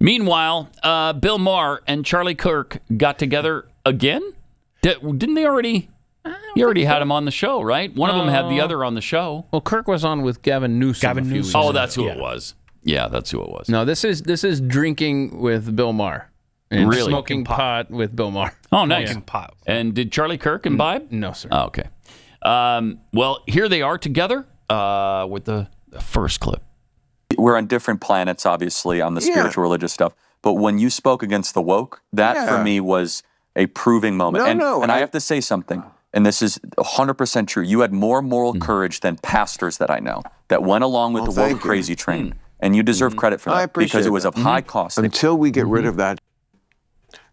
Meanwhile, Bill Maher and Charlie Kirk got together again? Didn't they already? You already had him on the show, right? One of them had the other on the show. Well, Kirk was on with Gavin Newsom. Oh, that's who it was. Yeah, that's who it was. No, this is drinking with Bill Maher. And really? Smoking pot with Bill Maher. Oh, nice. Pot. And did Charlie Kirk imbibe? No, sir. Oh, okay. Well, here they are together with the first clip. We're on different planets, obviously, on the spiritual religious stuff. But when you spoke against the woke, that for me was a proving moment. And I have to say something, and this is 100% true. You had more moral courage than pastors that I know that went along with the woke crazy train. And you deserve credit for that because it was of high cost. Until we get rid of that,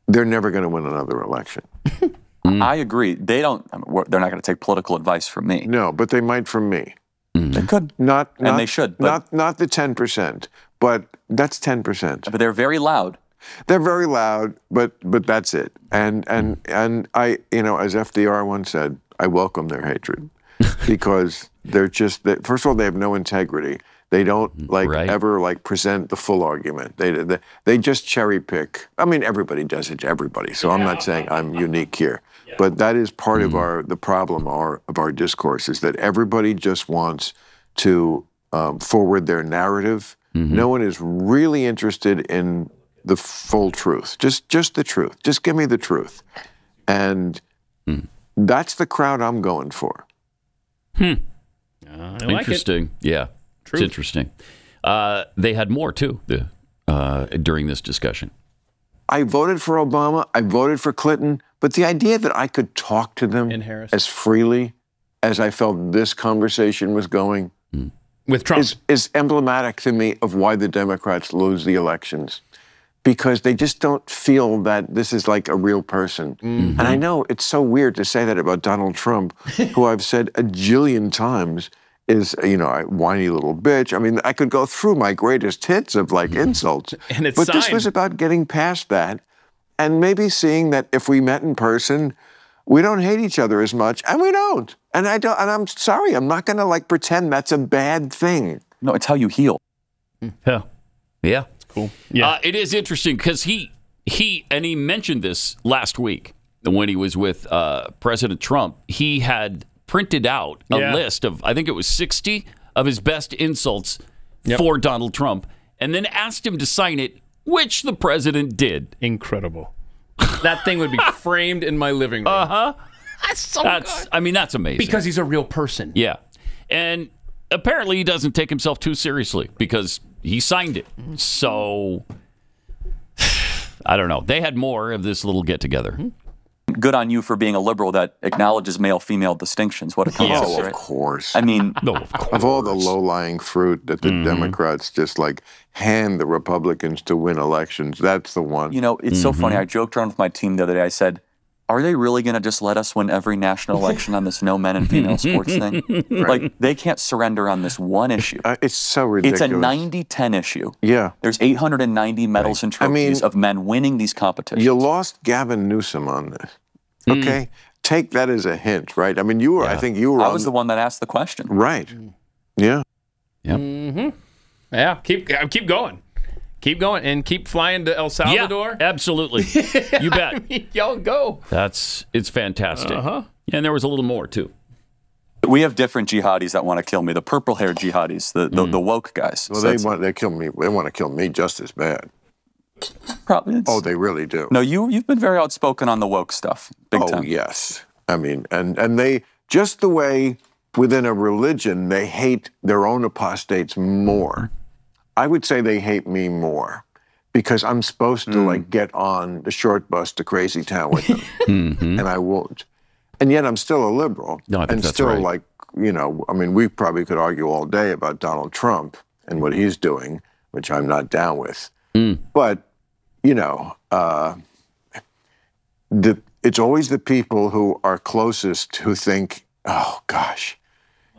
they're never going to win another election. I agree. They're not going to take political advice from me. No, but they might from me. They could. And they should. Not the 10%, but that's 10%. But they're very loud. They're very loud, but that's it. And I, as FDR once said, I welcome their hatred because they're just, first of all, they have no integrity. They don't ever present the full argument. They just cherry pick. I mean, everybody does it to everybody. So I'm not saying I'm unique here, but that is part of the problem of our discourse is that everybody just wants to forward their narrative. No one is really interested in the full truth. Just the truth. Just give me the truth, and that's the crowd I'm going for. Interesting. Yeah. Truth. It's interesting. They had more, too, during this discussion. I voted for Obama. I voted for Clinton. But the idea that I could talk to them as freely as I felt this conversation was going with Trump is emblematic to me of why the Democrats lose the elections. Because they just don't feel that this is like a real person. And I know it's so weird to say that about Donald Trump, who I've said a jillion times is, a whiny little bitch. I mean, I could go through my greatest hits of insults. But this was about getting past that and maybe seeing that if we met in person, we don't hate each other as much, and we don't. And I'm sorry, I'm not going to pretend that's a bad thing. No, it's how you heal. Yeah. Yeah. It's cool. Yeah. It is interesting because he mentioned this last week when he was with President Trump. He had printed out a list of, I think it was 60 of his best insults for Donald Trump, and then asked him to sign it, which the president did. Incredible. That thing would be framed in my living room. That's so good. I mean, that's amazing. Because he's a real person. Yeah. And apparently he doesn't take himself too seriously because he signed it. So, I don't know. They had more of this little get-together. And good on you for being a liberal that acknowledges male-female distinctions. What a concept, Oh, right? of course. I mean, of all the low-lying fruit that the Democrats just like hand the Republicans to win elections, that's the one. You know, it's so funny. I joked around with my team the other day. I said, are they really going to just let us win every national election on this no men and female sports thing? Like, they can't surrender on this one issue. It's so ridiculous. It's a 90-10 issue. Yeah. There's 890 medals and trophies of men winning these competitions. You lost Gavin Newsom on this. Okay? Take that as a hint, right? I mean, you were, I think you were I was the one that asked the question. Right. Yeah. Yep. Yeah, keep going. Keep going and keep flying to El Salvador. Yeah, absolutely. You bet. I mean, y'all go. It's fantastic. Yeah, and there was a little more, too. We have different jihadis that want to kill me. The purple-haired jihadis, the woke guys. Well, they want to kill me just as bad. Probably. Oh, they really do. No, you've been very outspoken on the woke stuff. Big time. Oh, yes. I mean, and they, just the way within a religion, they hate their own apostates more. I would say they hate me more because I'm supposed to like get on the short bus to Crazy Town with them, and I won't. And yet I'm still a liberal, No, I think and that's still right. like, you know, I mean, we probably could argue all day about Donald Trump and what he's doing, which I'm not down with. But you know, it's always the people who are closest who think, oh gosh,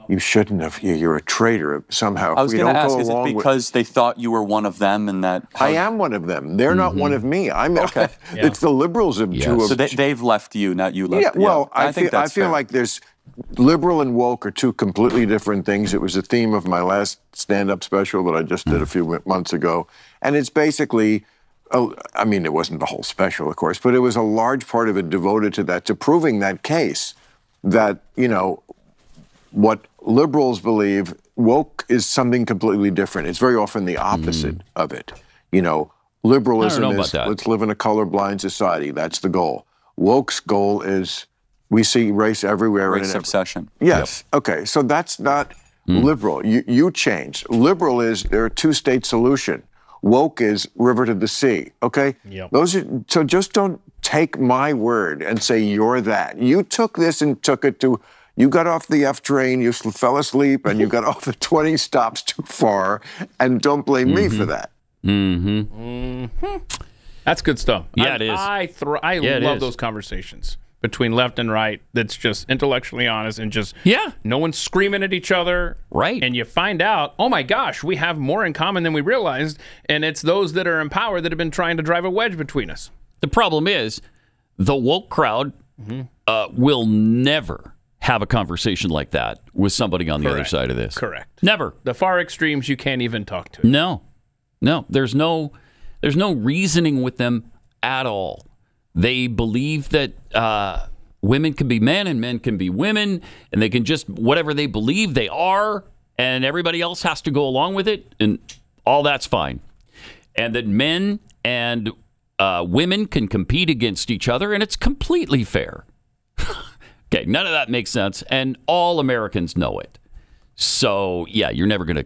you shouldn't have. You're a traitor somehow. I was going to ask, is it because they thought you were one of them and that... I am one of them. They're not one of me. Okay. It's the liberals of two of... So they've left you, not you left. Yeah, well, I think feel that's fair. like there's... Liberal and woke are two completely different things. It was the theme of my last stand-up special that I just did a few months ago. And it's basically... I mean, it wasn't the whole special, of course, but it was a large part of it devoted to that, to proving that case that, you know, what liberals believe, woke is something completely different. It's very often the opposite of it. You know, liberalism is let's live in a colorblind society. That's the goal. Woke's goal is we see race everywhere. Race obsession. Yes. Yep. Okay. So that's not liberal. You change. Liberal is there a two-state solution. Woke is river to the sea. Okay. Yep. So just don't take my word and say you're that. You took this and took it to. You got off the F train, you fell asleep, and you got off the 20 stops too far, and don't blame me for that. That's good stuff. Yeah, it is. I love those conversations between left and right that's just intellectually honest and just no one's screaming at each other. Right. And you find out, oh my gosh, we have more in common than we realized, and it's those that are in power that have been trying to drive a wedge between us. The problem is the woke crowd will never have a conversation like that with somebody on the other side of this. Correct. Never. The far extremes you can't even talk to. No. There's no reasoning with them at all. They believe that women can be men and men can be women, and they can just whatever they believe they are, and everybody else has to go along with it, and all that's fine. And that men and women can compete against each other, and it's completely fair. Okay, none of that makes sense, and all Americans know it. So yeah, you're never gonna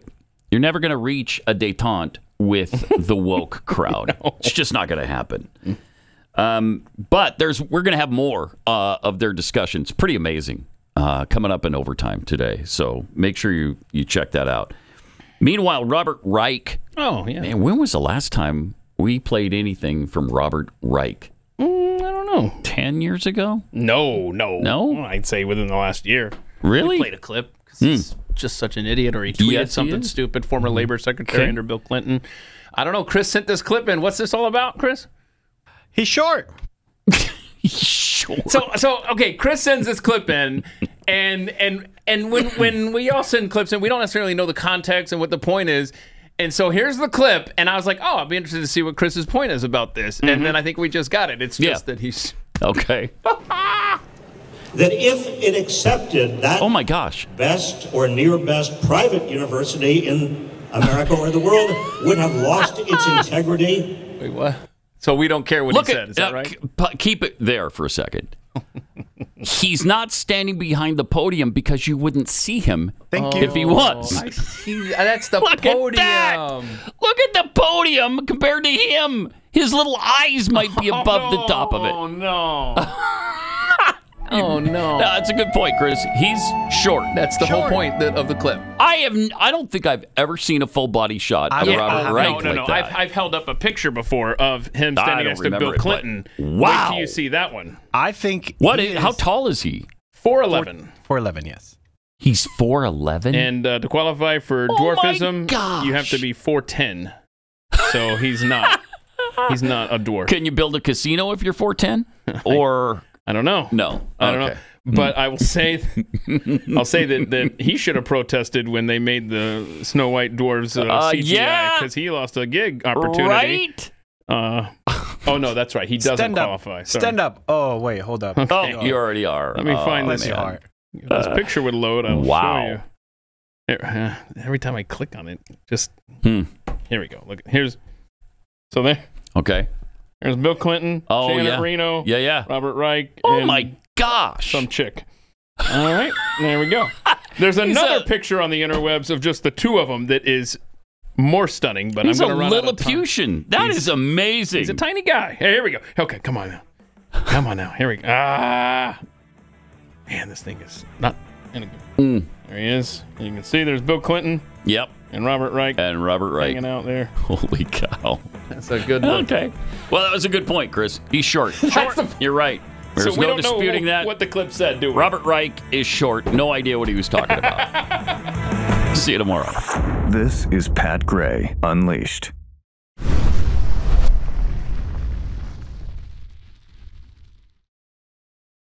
reach a détente with the woke crowd. No. It's just not gonna happen. But we're gonna have more of their discussions. Pretty amazing coming up in overtime today. So make sure you check that out. Meanwhile, Robert Reich. Oh yeah. Man, when was the last time we played anything from Robert Reich? I don't know. 10 years ago? No. I'd say within the last year. Really? We played a clip because he's just such an idiot, or he tweeted something stupid. Former Labor Secretary under Bill Clinton. I don't know. Kris sent this clip in. What's this all about, Kris? He's short. He's short. So okay. Kris sends this clip in, and when we all send clips in, we don't necessarily know the context and what the point is. And so here's the clip, and I was like, oh, I'll be interested to see what Kris's point is about this. And then I think we just got it. It's just that he's... Okay. That if it accepted that oh my gosh, best or near best private university in America or the world would have lost its integrity. Wait, what? So we don't care what he said, is that right? Keep it there for a second. He's not standing behind the podium because you wouldn't see him if he was. That's the podium. Look at the podium compared to him. His little eyes might be above the top of it. Oh, no. Oh, no. That's a good point, Kris. He's short. That's the whole point of the clip. I don't think I've ever seen a full body shot of Robert Reich like that. I've held up a picture before of him standing next to Bill Clinton. Wow. Wait till you see that one. I think. How tall is he? 4'11". 4'11", yes. He's 4'11"? And to qualify for dwarfism, you have to be 4'10". So he's not. He's not a dwarf. Can you build a casino if you're 4'10"? Or I don't know. No, I don't know. But I will say, that he should have protested when they made the Snow White dwarves CGI because he lost a gig opportunity. Right? Oh no, that's right. He doesn't qualify. Sorry. Stand up. Oh wait, hold up. Okay. Oh, you already are. Let me find this. If this picture would load, I'll show you. Here, every time I click on it, just here we go. Look, here's there. Okay. There's Bill Clinton. Janet Reno. Yeah. Robert Reich. Oh my gosh. Some chick. All right, there we go. There's another picture on the interwebs of just the two of them that is more stunning, but I'm going to run out of time. Lilliputian. That is amazing. He's a tiny guy. Hey, here we go. Okay, come on now. Come on now. Here we go. Man, this thing is not in a good. There he is. You can see there's Bill Clinton. Yep. And Robert Reich. Hanging out there. Holy cow. That's a good look. Okay. Well, that was a good point, Kris. He's short. You're right. There's no disputing that. What the clip said, do we? Robert Reich is short. No idea what he was talking about. See you tomorrow. This is Pat Gray Unleashed.